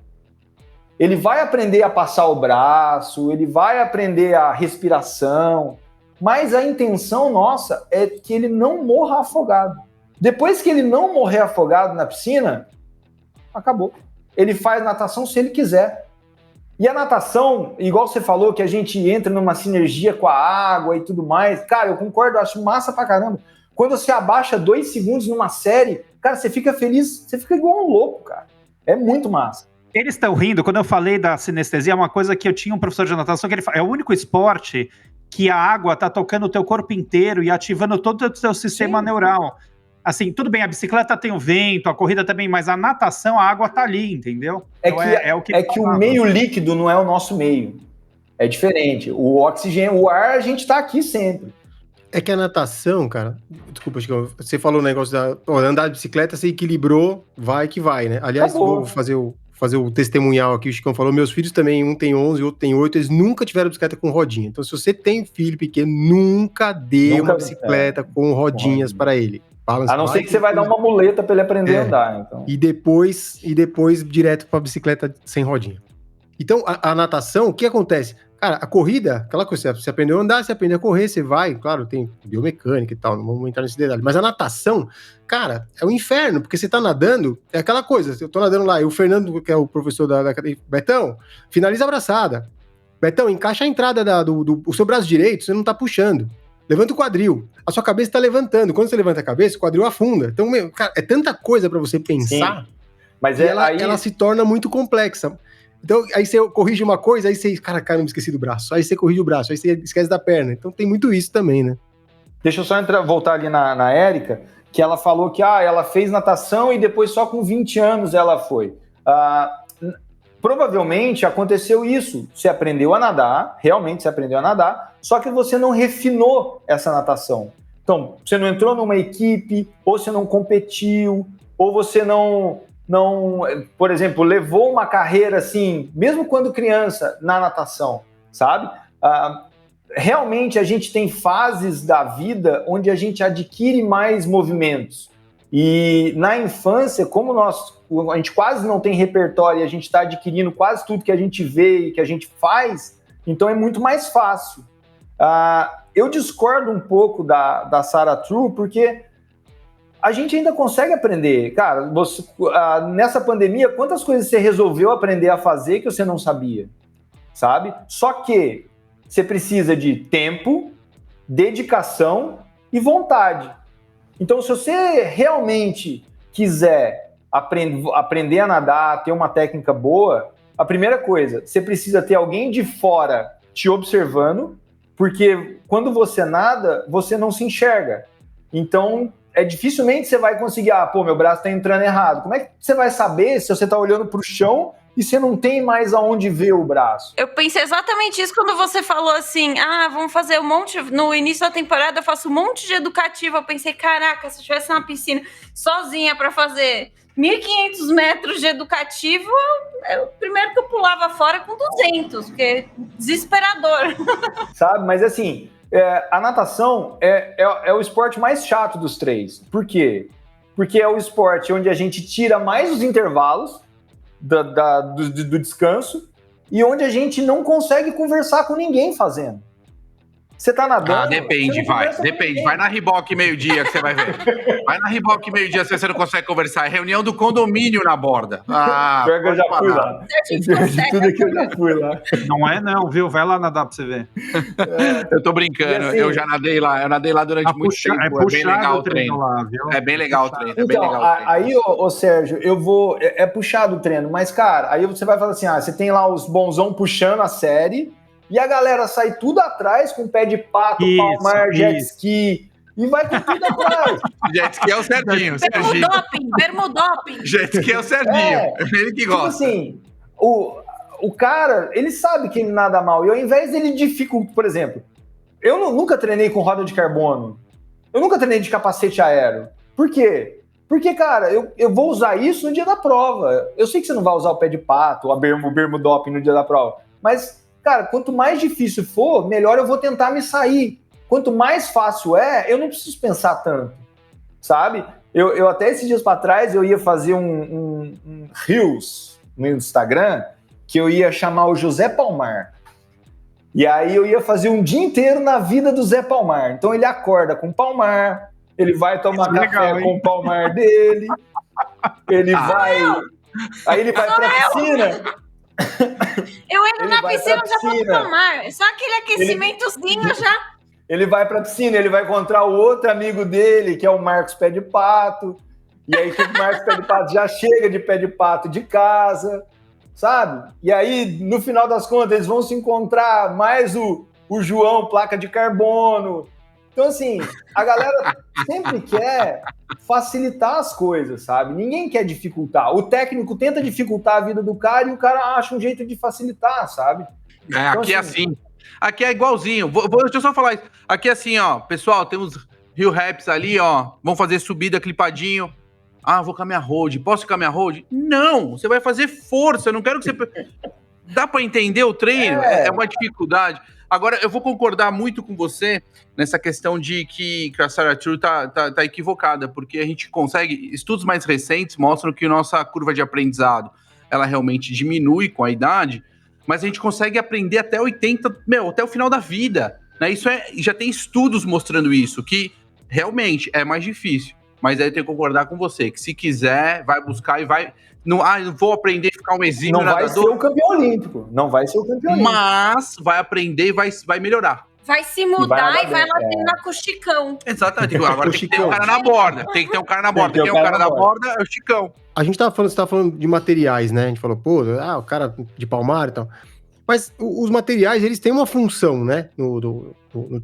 Ele vai aprender a passar o braço, ele vai aprender a respiração, mas a intenção nossa é que ele não morra afogado. Depois que ele não morrer afogado na piscina, acabou. Ele faz natação se ele quiser. E a natação, igual você falou, que a gente entra numa sinergia com a água e tudo mais, cara, eu concordo, eu acho massa pra caramba. Quando você abaixa 2 segundos numa série, cara, você fica feliz, você fica igual um louco, cara. É muito massa. Eles estão rindo, quando eu falei da sinestesia, é uma coisa que eu tinha um professor de natação que ele fala, é o único esporte que a água tá tocando o teu corpo inteiro e ativando todo o teu sistema neural. Assim, tudo bem, a bicicleta tem o vento, a corrida também, mas a natação, a água tá ali, entendeu? Então que o meio líquido não é o nosso meio. É diferente. O oxigênio, o ar, a gente tá aqui sempre. É que a natação, cara... Desculpa, Chico, você falou o negócio andar de bicicleta, você equilibrou, vai que vai, né? Aliás, vou fazer o testemunhal aqui, o Chicão falou, meus filhos também, um tem 11, outro tem 8, eles nunca tiveram bicicleta com rodinha. Então, se você tem filho pequeno, nunca dê uma bicicleta com rodinhas para ele. A não ser que você vai dar uma muleta para ele aprender a andar. Então. E depois direto para a bicicleta sem rodinha. Então, a natação, o que acontece? Cara, a corrida, aquela coisa, você aprendeu a andar, você aprendeu a correr, você vai, claro, tem biomecânica e tal, não vamos entrar nesse detalhe. Mas a natação, cara, é um inferno, porque você tá nadando, é aquela coisa, eu tô nadando lá, e o Fernando, que é o professor da Betão, finaliza a abraçada. Betão, encaixa a entrada o seu braço direito, você não tá puxando. Levanta o quadril. A sua cabeça tá levantando. Quando você levanta a cabeça, o quadril afunda. Então, cara, é tanta coisa para você pensar. Sim. Mas ela se torna muito complexa. Então, aí você corrige uma coisa, aí você... Cara, não me esqueci do braço. Aí você corrige o braço, aí você esquece da perna. Então, tem muito isso também, né? Deixa eu só voltar ali na Érica, que ela falou que ela fez natação e depois só com 20 anos ela foi. Provavelmente aconteceu isso. Você aprendeu a nadar, realmente você aprendeu a nadar, só que você não refinou essa natação. Então, você não entrou numa equipe, ou você não competiu, ou você não, por exemplo, levou uma carreira assim, mesmo quando criança, na natação, sabe? Realmente a gente tem fases da vida onde a gente adquire mais movimentos. E na infância, como a gente quase não tem repertório e a gente está adquirindo quase tudo que a gente vê e que a gente faz, então é muito mais fácil. Eu discordo um pouco da Sarah True, porque a gente ainda consegue aprender. Cara, nessa pandemia, quantas coisas você resolveu aprender a fazer que você não sabia? Sabe? Só que você precisa de tempo, dedicação e vontade. Então, se você realmente quiser aprender a nadar, ter uma técnica boa, a primeira coisa, você precisa ter alguém de fora te observando, porque quando você nada, você não se enxerga. Então, dificilmente você vai conseguir, meu braço está entrando errado. Como é que você vai saber se você está olhando para o chão e você não tem mais aonde ver o braço? Eu pensei exatamente isso quando você falou assim, vamos fazer um monte, no início da temporada eu faço um monte de educativo, eu pensei, caraca, se eu estivesse na piscina sozinha para fazer 1.500 metros de educativo, primeiro que eu pulava fora com 200, porque é desesperador. Sabe, mas assim, a natação é o esporte mais chato dos três. Por quê? Porque é o esporte onde a gente tira mais os intervalos do descanso e onde a gente não consegue conversar com ninguém fazendo. Você tá nadando... Depende. Vai na Riboc meio-dia que você vai ver. Vai na Riboc meio-dia se você não consegue conversar. É reunião do condomínio na borda. Pior que eu já fui lá. De tudo que eu já fui lá. Não é não, viu? Vai lá nadar pra você ver. Eu tô brincando. Assim, eu já nadei lá. Eu nadei lá durante muito tempo. É bem legal o treino lá, viu? É bem legal o treino. Então, aí, ô Sérgio, eu vou... É puxado o treino, mas, cara, aí você vai falar assim, você tem lá os bonzão puxando a série... E a galera sai tudo atrás com pé de pato, palmar, jet ski. E vai com tudo atrás. Jet ski é o Serginho. Bermudoping. Jet ski é o Serginho. Ele que gosta. Tipo assim, o cara, ele sabe que ele nada mal. E ao invés dele dificultar, por exemplo, eu nunca treinei com roda de carbono. Eu nunca treinei de capacete aéreo. Por quê? Porque, cara, eu vou usar isso no dia da prova. Eu sei que você não vai usar o pé de pato, o bermudoping no dia da prova. Mas, cara, quanto mais difícil for, melhor eu vou tentar me sair. Quanto mais fácil eu não preciso pensar tanto, sabe? Eu até esses dias para trás, eu ia fazer um Reels no Instagram, que eu ia chamar o José Palmar. E aí eu ia fazer um dia inteiro na vida do Zé Palmar. Então ele acorda com o Palmar, ele vai tomar café com o Palmar dele, ele vai... Aí ele vai pra piscina. Eu entro na piscina já vou tomar. Só aquele aquecimentozinho já. Ele vai pra piscina, ele vai encontrar o outro amigo dele, que é o Marcos Pé de Pato. E aí que o Marcos Pé de Pato já chega de pé de pato de casa, sabe? E aí, no final das contas, eles vão se encontrar mais o João, placa de carbono. Então, assim, a galera sempre quer facilitar as coisas, sabe? Ninguém quer dificultar. O técnico tenta dificultar a vida do cara e o cara acha um jeito de facilitar, sabe? Então, aqui é assim. Aqui é igualzinho. Deixa eu só falar isso. Aqui é assim, ó. Pessoal, temos Rio Raps ali, ó. Vamos fazer subida clipadinho. Ah, vou com a minha road. Posso com a minha road? Não! Você vai fazer força. Eu não quero que você... Dá pra entender o treino? É uma dificuldade. Agora, eu vou concordar muito com você nessa questão de que a Sarah True tá equivocada, porque a gente consegue... Estudos mais recentes mostram que a nossa curva de aprendizado, ela realmente diminui com a idade, mas a gente consegue aprender até 80, até o final da vida. Né? Já tem estudos mostrando isso, que realmente é mais difícil. Mas aí eu tenho que concordar com você, que se quiser, vai buscar e vai... Não vou aprender a ficar um exímio nadador. Não vai ser o campeão olímpico. Não vai ser o campeão olímpico. Mas vai aprender e vai melhorar. Vai se mudar e vai lá treinar com o Chicão. Exatamente. Agora tem que ter um cara na borda. Tem que ter um cara na borda. Tem um cara na borda, é o Chicão. A gente você tava falando de materiais, né? A gente falou, o cara de Palmar e tal. Mas os materiais, eles têm uma função, né? No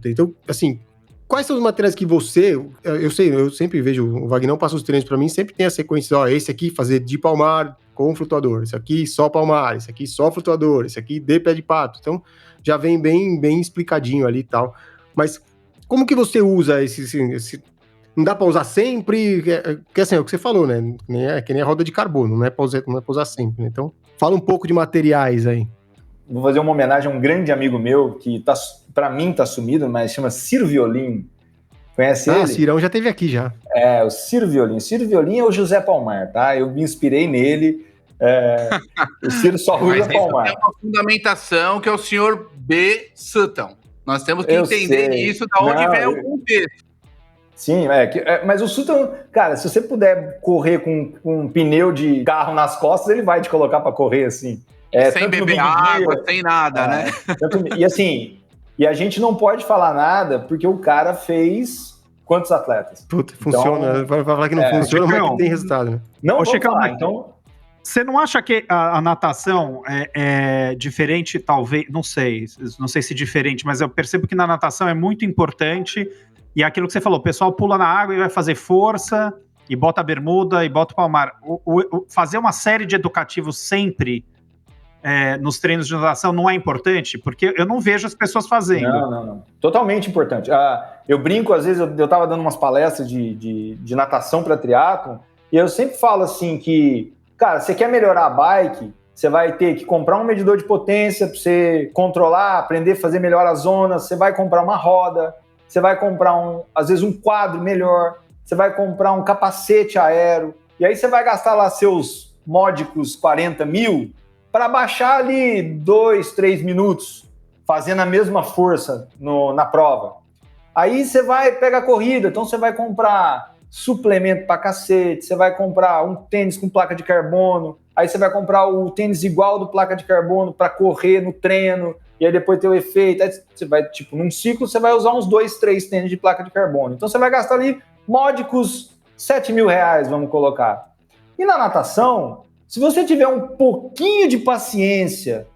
treino. Então, assim, quais são os materiais que você... Eu sempre vejo, o Vagnão passa os treinos pra mim, sempre tem a sequência, esse aqui fazer de Palmar com flutuador, esse aqui só Palmar, esse aqui só flutuador, esse aqui de pé de pato. Então, já vem bem explicadinho ali e tal. Mas como que você usa esse não dá pra usar sempre? Porque assim, é o que você falou, né? Que nem a roda de carbono, não é pra usar sempre, né? Então, fala um pouco de materiais aí. Vou fazer uma homenagem a um grande amigo meu, que pra mim tá sumido, mas chama Ciro Violim. Conhece ele? O Cirão já esteve aqui já. O Ciro Violim. O Ciro Violim é o José Palmar, tá? Eu me inspirei nele. O Ciro só usa Palmar. Tem uma fundamentação que é o senhor B. Sutton. Nós temos que entender isso, da onde vem o contexto. Sim, mas o Sutton, cara, se você puder correr com um pneu de carro nas costas, ele vai te colocar pra correr assim. Sem beber água, sem nada, né? E assim, a gente não pode falar nada porque o cara fez quantos atletas? Puta, funciona. Vai falar que não funciona, Chicão, mas que tem resultado, né? Não, Chicão, falar, então... Você não acha que a natação é diferente, talvez, não sei se diferente, mas eu percebo que na natação é muito importante, e aquilo que você falou, o pessoal pula na água e vai fazer força, e bota a bermuda, e bota o palmar. Fazer uma série de educativos sempre nos treinos de natação não é importante? Porque eu não vejo as pessoas fazendo. Não. Totalmente importante. Eu brinco, às vezes, eu tava dando umas palestras de natação para triatlon, e eu sempre falo assim que, cara, você quer melhorar a bike, você vai ter que comprar um medidor de potência para você controlar, aprender a fazer melhor as zonas, você vai comprar uma roda, você vai comprar, às vezes, um quadro melhor, você vai comprar um capacete aero, e aí você vai gastar lá seus módicos 40 mil para baixar ali 2, 3 minutos, fazendo a mesma força na prova. Aí você vai pegar a corrida, então você vai comprar suplemento pra cacete, você vai comprar um tênis com placa de carbono, aí você vai comprar o tênis igual do placa de carbono para correr no treino, e aí depois ter o efeito, aí você vai, num ciclo, você vai usar uns 2, 3 tênis de placa de carbono. Então você vai gastar ali módicos 7 mil reais, vamos colocar. E na natação, se você tiver um pouquinho de paciência,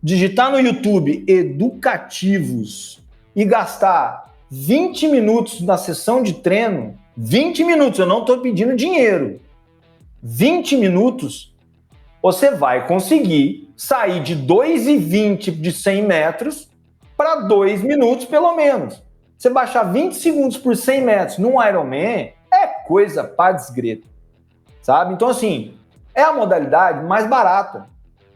digitar no YouTube educativos e gastar 20 minutos na sessão de treino, 20 minutos, eu não estou pedindo dinheiro, 20 minutos, você vai conseguir sair de 2,20 de 100 metros para 2 minutos pelo menos. Você baixar 20 segundos por 100 metros num Ironman é coisa pra desgreta, sabe? Então, assim, é a modalidade mais barata.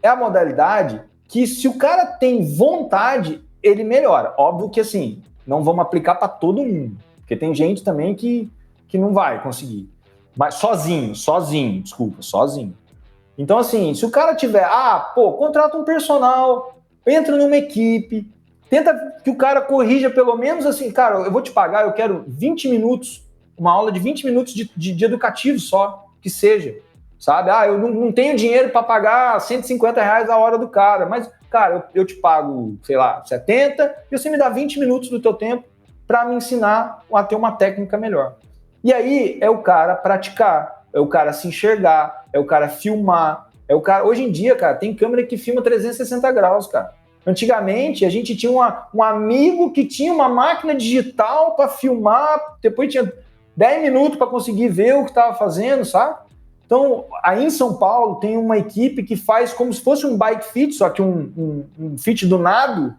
É a modalidade que, se o cara tem vontade, ele melhora. Óbvio que, assim, não vamos aplicar para todo mundo, porque tem gente também que não vai conseguir. Mas sozinho. Então, assim, se o cara tiver, contrata um personal, entra numa equipe, tenta que o cara corrija pelo menos assim, cara, eu vou te pagar, eu quero 20 minutos, uma aula de 20 minutos de educativo só, que seja, sabe? Eu não tenho dinheiro para pagar R$150 a hora do cara, mas, cara, eu te pago, sei lá, 70 e você me dá 20 minutos do teu tempo para me ensinar a ter uma técnica melhor. E aí é o cara praticar, é o cara se enxergar, é o cara filmar, é o cara... Hoje em dia, cara, tem câmera que filma 360 graus, cara. Antigamente, a gente tinha um amigo que tinha uma máquina digital para filmar, depois tinha 10 minutos para conseguir ver o que estava fazendo, sabe? Então, aí em São Paulo, tem uma equipe que faz como se fosse um bike fit, só que um fit do nado,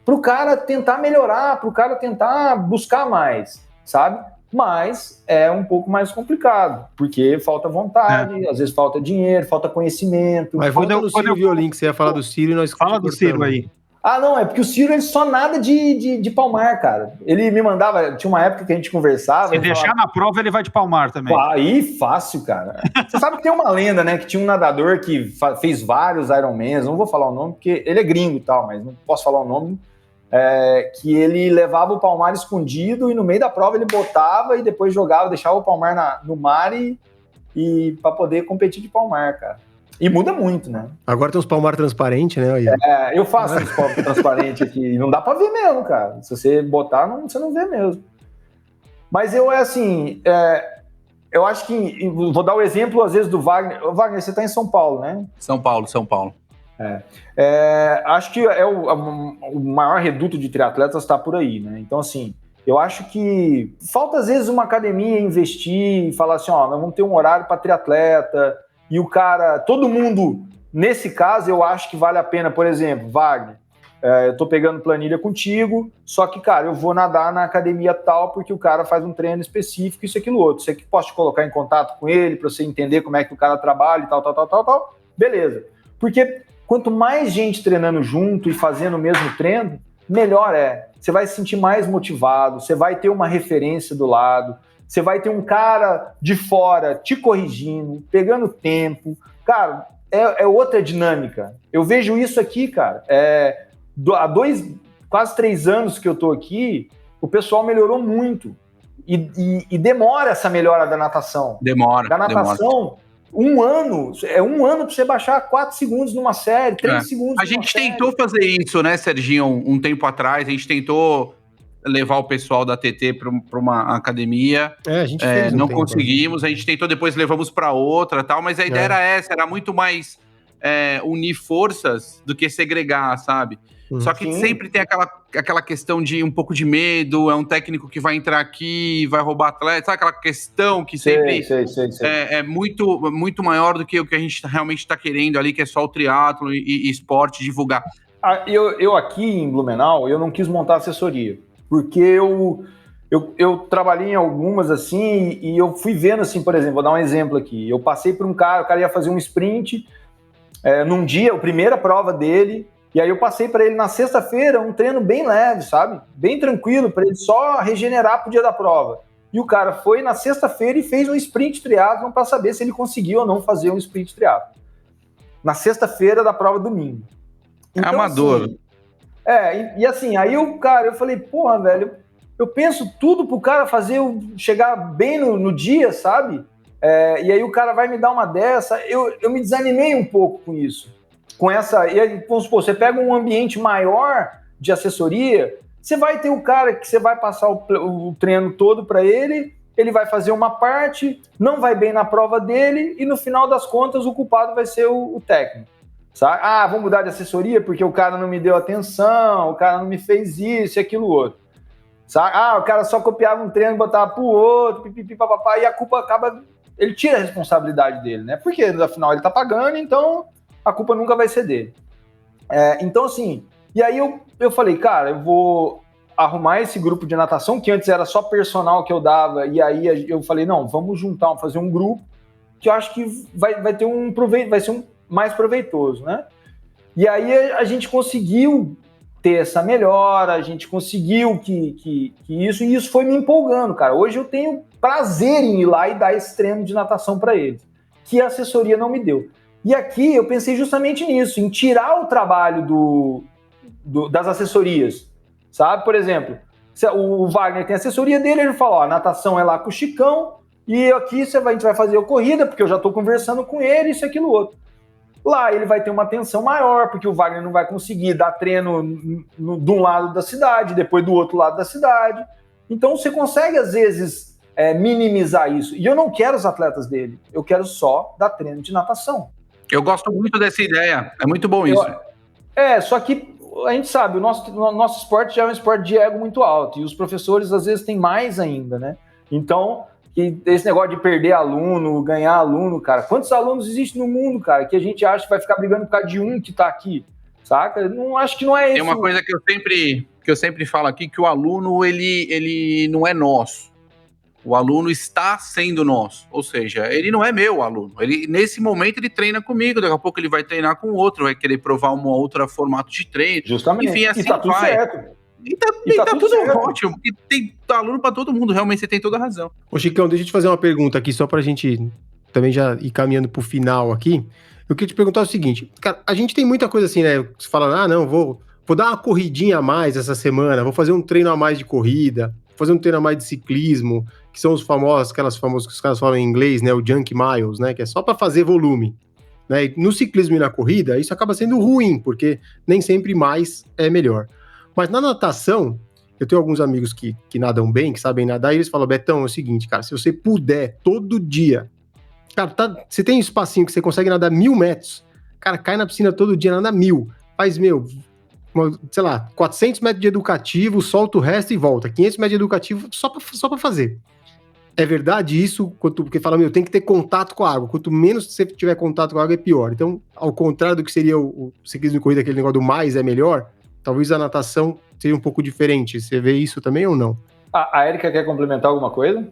para o cara tentar melhorar, para o cara tentar buscar mais, sabe? Mas é um pouco mais complicado, porque falta vontade, às vezes falta dinheiro, falta conhecimento. Mas volta no Ciro Violim, que você ia falar do Ciro e nós... Fala do Ciro aí. Não, é porque o Ciro ele só nada de Palmar, cara. Ele me mandava, tinha uma época que a gente conversava... Se deixar na prova, ele vai de Palmar também. Aí, fácil, cara. Você sabe que tem uma lenda, né, que tinha um nadador que fez vários Ironmans, não vou falar o nome, porque ele é gringo e tal, mas não posso falar o nome... que ele levava o palmar escondido e no meio da prova ele botava e depois jogava, deixava o palmar no mar e para poder competir de palmar, cara. E muda muito, né? Agora tem uns palmar transparentes, né? Eu faço uns palmar transparentes aqui, não dá para ver mesmo, cara. Se você botar, você não vê mesmo. Mas eu acho que, vou dar o exemplo às vezes do Wagner. Wagner, você tá em São Paulo, né? São Paulo. Acho que o maior reduto de triatletas está por aí, né? Então, assim, eu acho que falta, às vezes, uma academia investir e falar assim, nós vamos ter um horário para triatleta, e o cara, todo mundo, nesse caso, eu acho que vale a pena, por exemplo, Wagner, eu tô pegando planilha contigo, só que, cara, eu vou nadar na academia tal, porque o cara faz um treino específico, isso, aquilo, outro. Você que posso te colocar em contato com ele, para você entender como é que o cara trabalha e tal, beleza. Porque... quanto mais gente treinando junto e fazendo o mesmo treino, melhor é. Você vai se sentir mais motivado, você vai ter uma referência do lado, você vai ter um cara de fora te corrigindo, pegando tempo. Cara, é outra dinâmica. Eu vejo isso aqui, cara. Há quase 3 anos que eu tô aqui, o pessoal melhorou muito. E demora essa melhora da natação. Demora. Da natação... Um ano para você baixar 4 segundos numa série, 3 segundos. A gente tentou fazer isso, né, Serginho, um tempo atrás. A gente tentou levar o pessoal da TT para uma academia. A gente fez não conseguimos. A gente tentou, depois levamos para outra, tal. Mas a ideia era essa, era muito mais unir forças do que segregar, sabe? Só que sempre tem aquela questão de um pouco de medo, é um técnico que vai entrar aqui, vai roubar atleta, sabe aquela questão que sempre é muito, muito maior do que o que a gente realmente está querendo ali, que é só o triatlo e esporte, divulgar. Eu aqui em Blumenau, eu não quis montar assessoria, porque eu trabalhei em algumas assim, e eu fui vendo assim, por exemplo, vou dar um exemplo aqui, eu passei por um cara, o cara ia fazer um sprint, num dia, a primeira prova dele, e aí eu passei para ele na sexta-feira um treino bem leve, sabe? Bem tranquilo, para ele só regenerar pro dia da prova. E o cara foi na sexta-feira e fez um sprint triatlon para saber se ele conseguiu ou não fazer um sprint triatlon. Na sexta-feira da prova domingo. Então, amador. Assim, e assim, aí eu falei, porra, velho, eu penso tudo pro cara fazer, chegar bem no dia, sabe? E aí o cara vai me dar uma dessa, eu me desanimei um pouco com isso. E aí, vamos supor, você pega um ambiente maior de assessoria, você vai ter o cara que você vai passar o treino todo para ele vai fazer uma parte, não vai bem na prova dele, e no final das contas o culpado vai ser o técnico. Sabe? Vamos mudar de assessoria porque o cara não me deu atenção, o cara não me fez isso e aquilo outro. Sabe? O cara só copiava um treino e botava pro outro, pipipipapapá, e a culpa acaba... Ele tira a responsabilidade dele, né? Porque, afinal, ele tá pagando, então... a culpa nunca vai ser dele. Então, assim, e aí eu falei, cara, eu vou arrumar esse grupo de natação, que antes era só personal que eu dava, e aí eu falei, não, vamos juntar, vamos fazer um grupo, que eu acho que vai ter um proveito, vai ser mais proveitoso, né? E aí a gente conseguiu ter essa melhora, a gente conseguiu que isso, e isso foi me empolgando, cara. Hoje eu tenho prazer em ir lá e dar esse treino de natação para eles, que a assessoria não me deu. E aqui eu pensei justamente nisso, em tirar o trabalho das assessorias, sabe? Por exemplo, o Wagner tem a assessoria dele, ele fala, ó, a natação é lá com o Chicão, e aqui a gente vai fazer a corrida, porque eu já estou conversando com ele, isso, aquilo, outro. Lá ele vai ter uma atenção maior, porque o Wagner não vai conseguir dar treino de um lado da cidade, depois do outro lado da cidade. Então você consegue, às vezes, minimizar isso. E eu não quero os atletas dele, eu quero só dar treino de natação. Eu gosto muito dessa ideia, é muito bom isso. Só que a gente sabe, o nosso esporte já é um esporte de ego muito alto, e os professores, às vezes, têm mais ainda, né? Então, esse negócio de perder aluno, ganhar aluno, cara, quantos alunos existem no mundo, cara, que a gente acha que vai ficar brigando por causa de um que tá aqui, saca? Não, acho que não é isso. Tem uma coisa que eu sempre falo aqui, que o aluno, ele não é nosso. O aluno está sendo nosso, ou seja, ele não é meu aluno. Nesse momento ele treina comigo, daqui a pouco ele vai treinar com outro, vai querer provar um outro formato de treino. Justamente. Enfim, assim e tá tudo vai. Certo. E tá tudo ótimo, porque tem aluno pra todo mundo, realmente você tem toda a razão. Ô Chicão, deixa eu te fazer uma pergunta aqui, só pra gente também já ir caminhando pro final aqui. Eu queria te perguntar o seguinte, cara, a gente tem muita coisa assim, né, você fala, não, vou dar uma corridinha a mais essa semana, vou fazer um treino a mais de corrida, vou fazer um treino a mais de ciclismo, que são aquelas famosas que os caras falam em inglês, né, o junk miles, né, que é só pra fazer volume. Né, e no ciclismo e na corrida, isso acaba sendo ruim, porque nem sempre mais é melhor. Mas na natação, eu tenho alguns amigos que nadam bem, que sabem nadar, e eles falam, Betão, é o seguinte, cara, se você puder, todo dia, cara, você tem um espacinho que você consegue nadar 1.000 metros, cara, cai na piscina todo dia, nada 1.000, faz, sei lá, 400 metros de educativo, solta o resto e volta, 500 metros de educativo, só pra fazer. É verdade isso? Porque fala, tem que ter contato com a água, quanto menos você tiver contato com a água, é pior. Então, ao contrário do que seria o ciclismo de corrida, aquele negócio do mais é melhor, talvez a natação seja um pouco diferente. Você vê isso também ou não? A Érica quer complementar alguma coisa?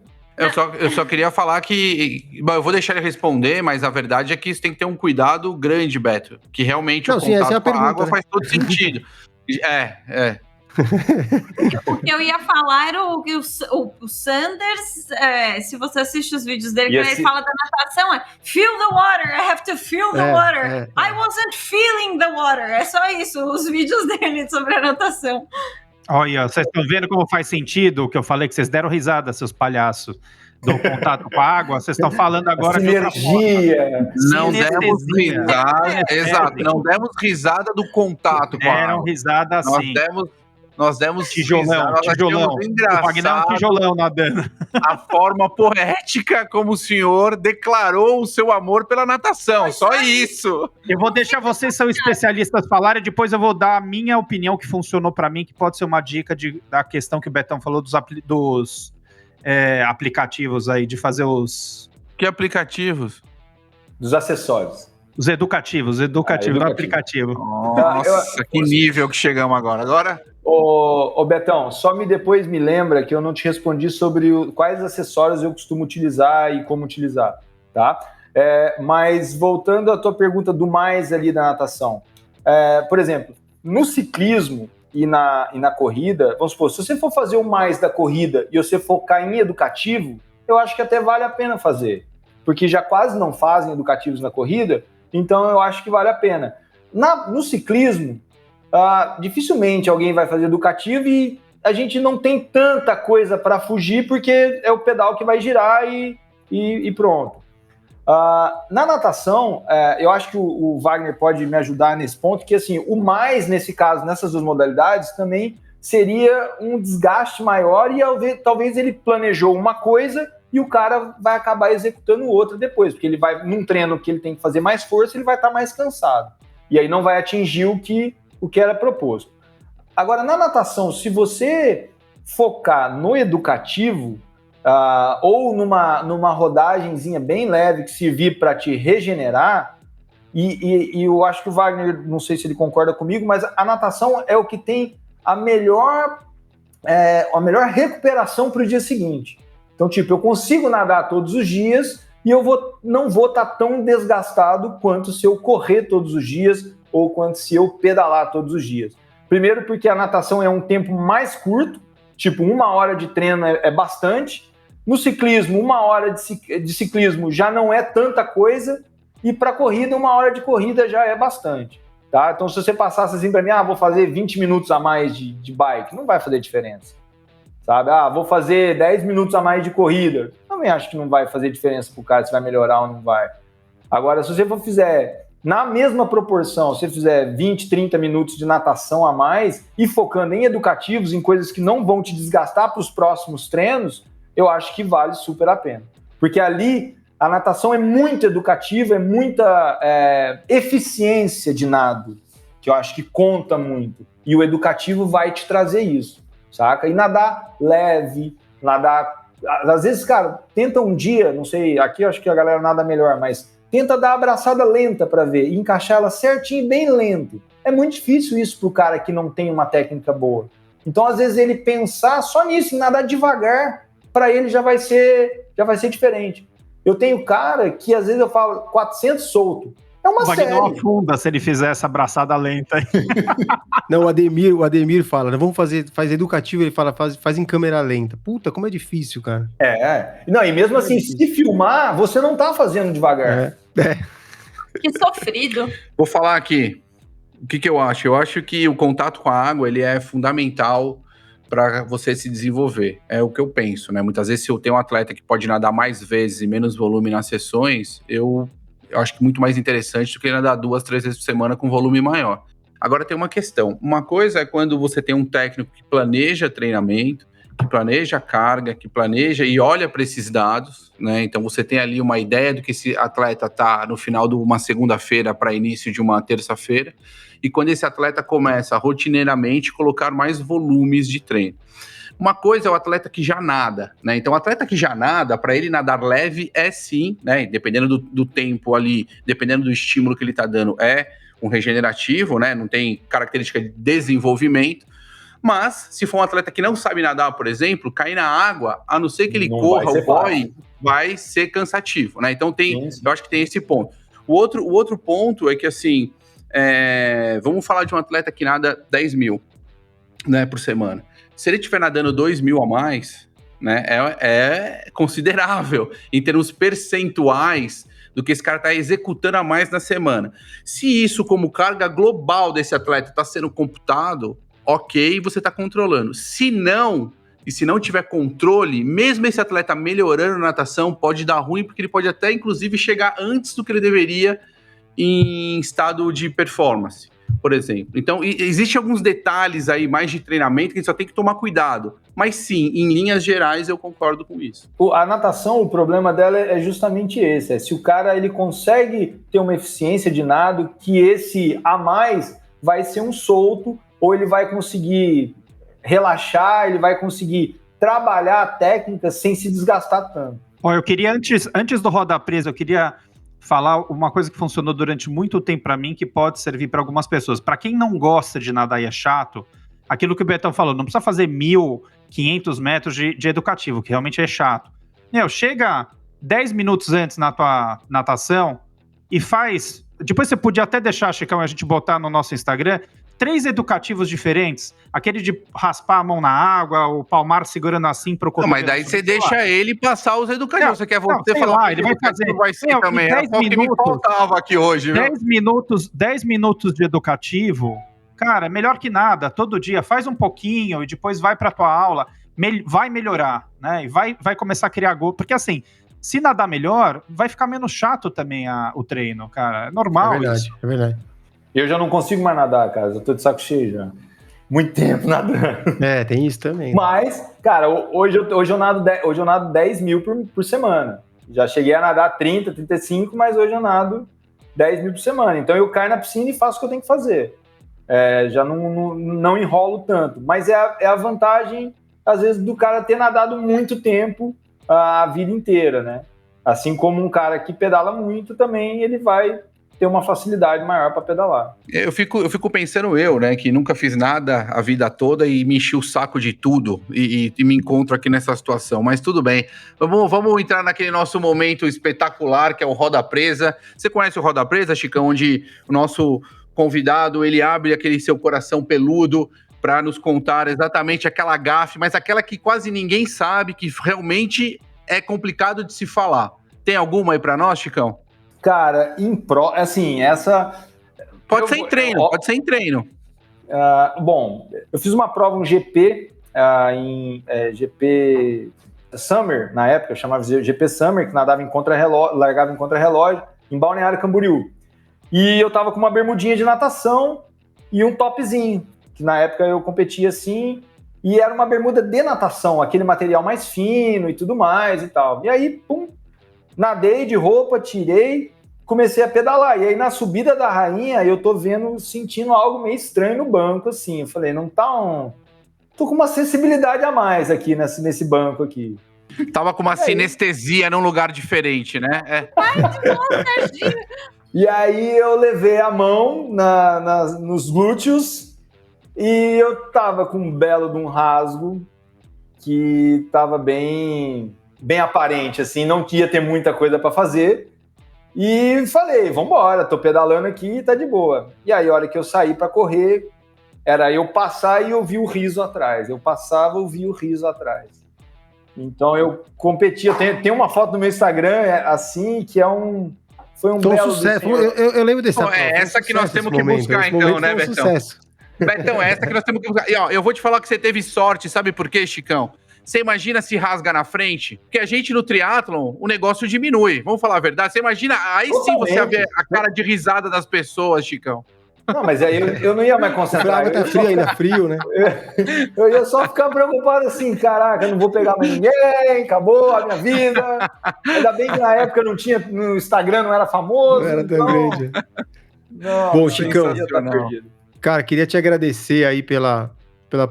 Eu só queria falar que... Bom, eu vou deixar ele responder, mas a verdade é que isso tem que ter um cuidado grande, Beto. Que realmente o contato com a água faz todo sentido. O que eu ia falar era o Sanders, se você assiste os vídeos dele, ele fala da natação, feel the water, I have to feel the water. I wasn't feeling the water. É só isso, os vídeos dele sobre a natação. Olha, vocês estão vendo como faz sentido o que eu falei, que vocês deram risada, seus palhaços, do contato com a água? Vocês estão falando agora de outra forma. Não demos risada, exato, não demos risada do contato com a água. Deram risada assim. Nós demos tijolão. O Wagner é um tijolão nadando. A forma poética como o senhor declarou o seu amor pela natação, só isso. Eu vou deixar vocês, são especialistas, falarem, depois eu vou dar a minha opinião que funcionou pra mim, que pode ser uma dica da questão que o Betão falou dos aplicativos aí, de fazer os... Que aplicativos? Dos acessórios. Os educativos, do aplicativo. Nossa, que nível que chegamos agora. Ô Betão, depois me lembra que eu não te respondi sobre quais acessórios eu costumo utilizar e como utilizar, tá? Mas voltando à tua pergunta do mais ali da natação. Por exemplo, no ciclismo e na corrida, vamos supor, se você for fazer o mais da corrida e você focar em educativo, eu acho que até vale a pena fazer, porque já quase não fazem educativos na corrida, então eu acho que vale a pena. No ciclismo, dificilmente alguém vai fazer educativo e a gente não tem tanta coisa para fugir, porque é o pedal que vai girar e pronto. Na natação, eu acho que o Wagner pode me ajudar nesse ponto, que assim, o mais nesse caso, nessas duas modalidades, também seria um desgaste maior e talvez ele planejou uma coisa e o cara vai acabar executando outra depois, porque ele vai, num treino que ele tem que fazer mais força, ele vai estar mais cansado. E aí não vai atingir o que era proposto. Agora, na natação, se você focar no educativo, ou numa rodagenzinha bem leve que servir para te regenerar, e eu acho que o Wagner, não sei se ele concorda comigo, mas a natação é o que tem a melhor a melhor recuperação para o dia seguinte. Então, tipo, eu consigo nadar todos os dias e eu não vou estar tão desgastado quanto se eu correr todos os dias ou quanto se eu pedalar todos os dias. Primeiro porque a natação é um tempo mais curto, tipo 1 hora de treino é bastante. No ciclismo, 1 hora de ciclismo já não é tanta coisa, e para corrida, 1 hora de corrida já é bastante. Tá? Então, se você passasse assim para mim, vou fazer 20 minutos a mais de bike, não vai fazer diferença. Sabe? Vou fazer 10 minutos a mais de corrida, também acho que não vai fazer diferença para o cara se vai melhorar ou não vai. Agora, se você fizer na mesma proporção, se você fizer 20, 30 minutos de natação a mais e focando em educativos, em coisas que não vão te desgastar para os próximos treinos, eu acho que vale super a pena. Porque ali a natação é muito educativa, é muita eficiência de nado, que eu acho que conta muito. E o educativo vai te trazer isso, saca? E nadar leve, nadar... Às vezes, cara, tenta um dia, não sei, aqui eu acho que a galera nada melhor, mas tenta dar a abraçada lenta para ver e encaixar ela certinho, bem lento. É muito difícil isso pro cara que não tem uma técnica boa. Então, às vezes, ele pensar só nisso, em nadar devagar, para ele já vai ser diferente. Eu tenho cara que, às vezes, eu falo 400 solto. É uma série. Não afunda se ele fizer essa abraçada lenta. Não, o Ademir fala, vamos faz educativo, ele fala, faz em câmera lenta. Puta, como é difícil, cara. Não, e mesmo assim, se filmar, você não tá fazendo devagar. Que sofrido. Vou falar aqui o que eu acho. Eu acho que o contato com a água, ele é fundamental para você se desenvolver. É o que eu penso, né? Muitas vezes, se eu tenho um atleta que pode nadar mais vezes e menos volume nas sessões, eu acho que muito mais interessante do que ele nadar 2, 3 vezes por semana com volume maior. Agora tem uma questão. Uma coisa é quando você tem um técnico que planeja treinamento, que planeja carga, que planeja e olha para esses dados, né? Então você tem ali uma ideia do que esse atleta está no final de uma segunda-feira para início de uma terça-feira, e quando esse atleta começa rotineiramente colocar mais volumes de treino. Uma coisa é o atleta que já nada, né? Então, o atleta que já nada, para ele nadar leve é sim, né? Dependendo do tempo ali, dependendo do estímulo que ele está dando, é um regenerativo, né? Não tem característica de desenvolvimento. Mas, se for um atleta que não sabe nadar, por exemplo, cair na água, a não ser que ele corra o boy, vai ser cansativo, né? Então, eu acho que tem esse ponto. O outro ponto é que, assim, vamos falar de um atleta que nada 10 mil, né, por semana. Se ele estiver nadando 2 mil a mais, né, é considerável em termos percentuais do que esse cara está executando a mais na semana. Se isso, como carga global desse atleta, está sendo computado, ok, você está controlando. Se não tiver controle, mesmo esse atleta melhorando na natação, pode dar ruim, porque ele pode até, inclusive, chegar antes do que ele deveria em estado de performance, por exemplo. Então, existem alguns detalhes aí, mais de treinamento, que a gente só tem que tomar cuidado. Mas sim, em linhas gerais, eu concordo com isso. A natação, o problema dela é justamente esse. Se o cara ele consegue ter uma eficiência de nado, que esse a mais vai ser um solto, ou ele vai conseguir relaxar, ele vai conseguir trabalhar a técnica sem se desgastar tanto. Eu queria, antes do Roda Presa, eu queria falar uma coisa que funcionou durante muito tempo para mim, que pode servir para algumas pessoas. Para quem não gosta de nadar e é chato, aquilo que o Betão falou, não precisa fazer 1.500 metros de educativo, que realmente é chato. Chega 10 minutos antes na tua natação e faz... Depois você podia até deixar, Chicão, a gente botar no nosso Instagram 3 educativos diferentes. Aquele de raspar a mão na água, o palmar segurando assim pro cotovelo. Não, mas daí você deixa ele passar os educativos. Você quer voltar a falar? Ele vai fazer. Vai ser também. 10 minutos, que me faltava aqui hoje. 10 minutos de educativo, cara, melhor que nada. Todo dia faz um pouquinho e depois vai pra tua aula. Vai melhorar, né? E vai começar a criar gol. Porque assim, se nadar melhor, vai ficar menos chato também o treino, cara. É normal. É verdade, isso. É verdade. Eu já não consigo mais nadar, cara. Eu tô de saco cheio já. Muito tempo nadando. Tem isso também. Mas, cara, hoje eu nado 10 mil por semana. Já cheguei a nadar 30, 35, mas hoje eu nado 10 mil por semana. Então eu caio na piscina e faço o que eu tenho que fazer. Já não enrolo tanto. Mas é a vantagem, às vezes, do cara ter nadado muito tempo a vida inteira, né? Assim como um cara que pedala muito também, ele vai ter uma facilidade maior para pedalar. Eu fico pensando né, que nunca fiz nada a vida toda e me enchi o saco de tudo e me encontro aqui nessa situação, mas tudo bem. Vamos entrar naquele nosso momento espetacular, que é o Roda Presa. Você conhece o Roda Presa, Chicão, onde o nosso convidado, ele abre aquele seu coração peludo para nos contar exatamente aquela gafe, mas aquela que quase ninguém sabe, que realmente é complicado de se falar. Tem alguma aí para nós, Chicão? Cara, assim, essa... Pode ser em treino. Bom, eu fiz uma prova, um GP, GP Summer, na época, chamava de GP Summer, que nadava em contrarrelógio, largava em contrarrelógio, em Balneário Camboriú. E eu tava com uma bermudinha de natação e um topzinho, que na época eu competia assim, e era uma bermuda de natação, aquele material mais fino e tudo mais e tal. E aí, pum, nadei de roupa, tirei, comecei a pedalar. E aí, na subida da rainha, eu tô sentindo algo meio estranho no banco, assim. Eu falei, não tá tô com uma sensibilidade a mais aqui nesse banco aqui. Tava com uma sinestesia num lugar diferente, né? E aí eu levei a mão nos glúteos e eu tava com um belo de um rasgo que tava bem aparente, assim, não ia ter muita coisa para fazer. E falei, vambora, tô pedalando aqui e tá de boa. E aí, a hora que eu saí para correr, era eu passar e ouvir o riso atrás. Eu passava e ouvia o riso atrás. Então eu competia. Tem uma foto no meu Instagram, assim, que foi um belo sucesso. Eu lembro desse. Essa que nós temos que buscar, então, né, Betão? Sucesso. Betão, essa que nós temos que buscar. E, ó, eu vou te falar que você teve sorte, sabe por quê, Chicão? Você imagina se rasga na frente? Porque a gente no triatlon, o negócio diminui. Vamos falar a verdade? Você imagina, aí totalmente. Sim você vê a cara de risada das pessoas, Chicão. Não, mas aí eu não ia mais concentrar. Tá frio, né? Eu ia só ficar preocupado assim, caraca, não vou pegar mais ninguém, acabou a minha vida. Ainda bem que na época no Instagram não era famoso. Não era tão grande. Não, bom, Chicão, perdido. Cara, queria te agradecer aí pela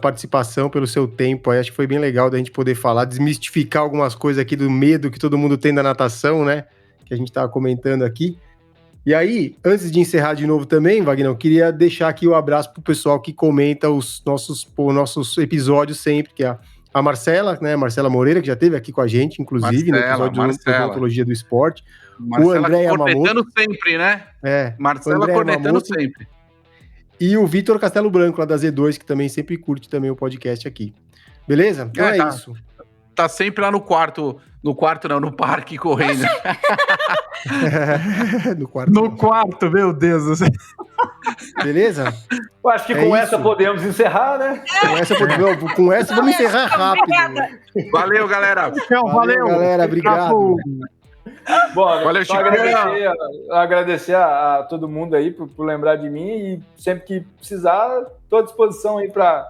participação, pelo seu tempo aí. Acho que foi bem legal da gente poder falar, desmistificar algumas coisas aqui do medo que todo mundo tem da natação, né? Que a gente tava comentando aqui. E aí, antes de encerrar de novo também, Wagner, eu queria deixar aqui o abraço pro pessoal que comenta os nossos episódios sempre, que é a Marcela, né? Marcela Moreira, que já esteve aqui com a gente, inclusive, no episódio de Odontologia do Esporte. Marcela, o André Yamamoto. Cornetando sempre, né? Marcela cornetando sempre. E o Vitor Castelo Branco, lá da Z2, que também sempre curte também o podcast aqui. Beleza? Então é isso. Tá sempre lá no parque correndo. No quarto, meu Deus. Beleza? Eu acho que com essa podemos encerrar, né? Com essa vamos encerrar rápido. Valeu, galera. Valeu, galera. Obrigado. Bom, valeu, só agradecer a todo mundo aí por lembrar de mim e sempre que precisar, estou à disposição aí para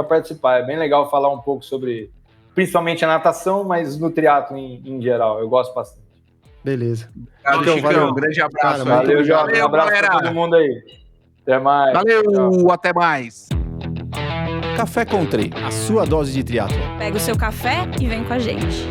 participar. É bem legal falar um pouco sobre, principalmente a natação, mas no triatlo em geral. Eu gosto bastante. Beleza. Então, valeu. Um grande abraço. Cara, valeu, Jorge. Um abraço para todo mundo aí. Até mais. Valeu, tchau. Até mais. Café Country, a sua dose de triatlo. Pega o seu café e vem com a gente.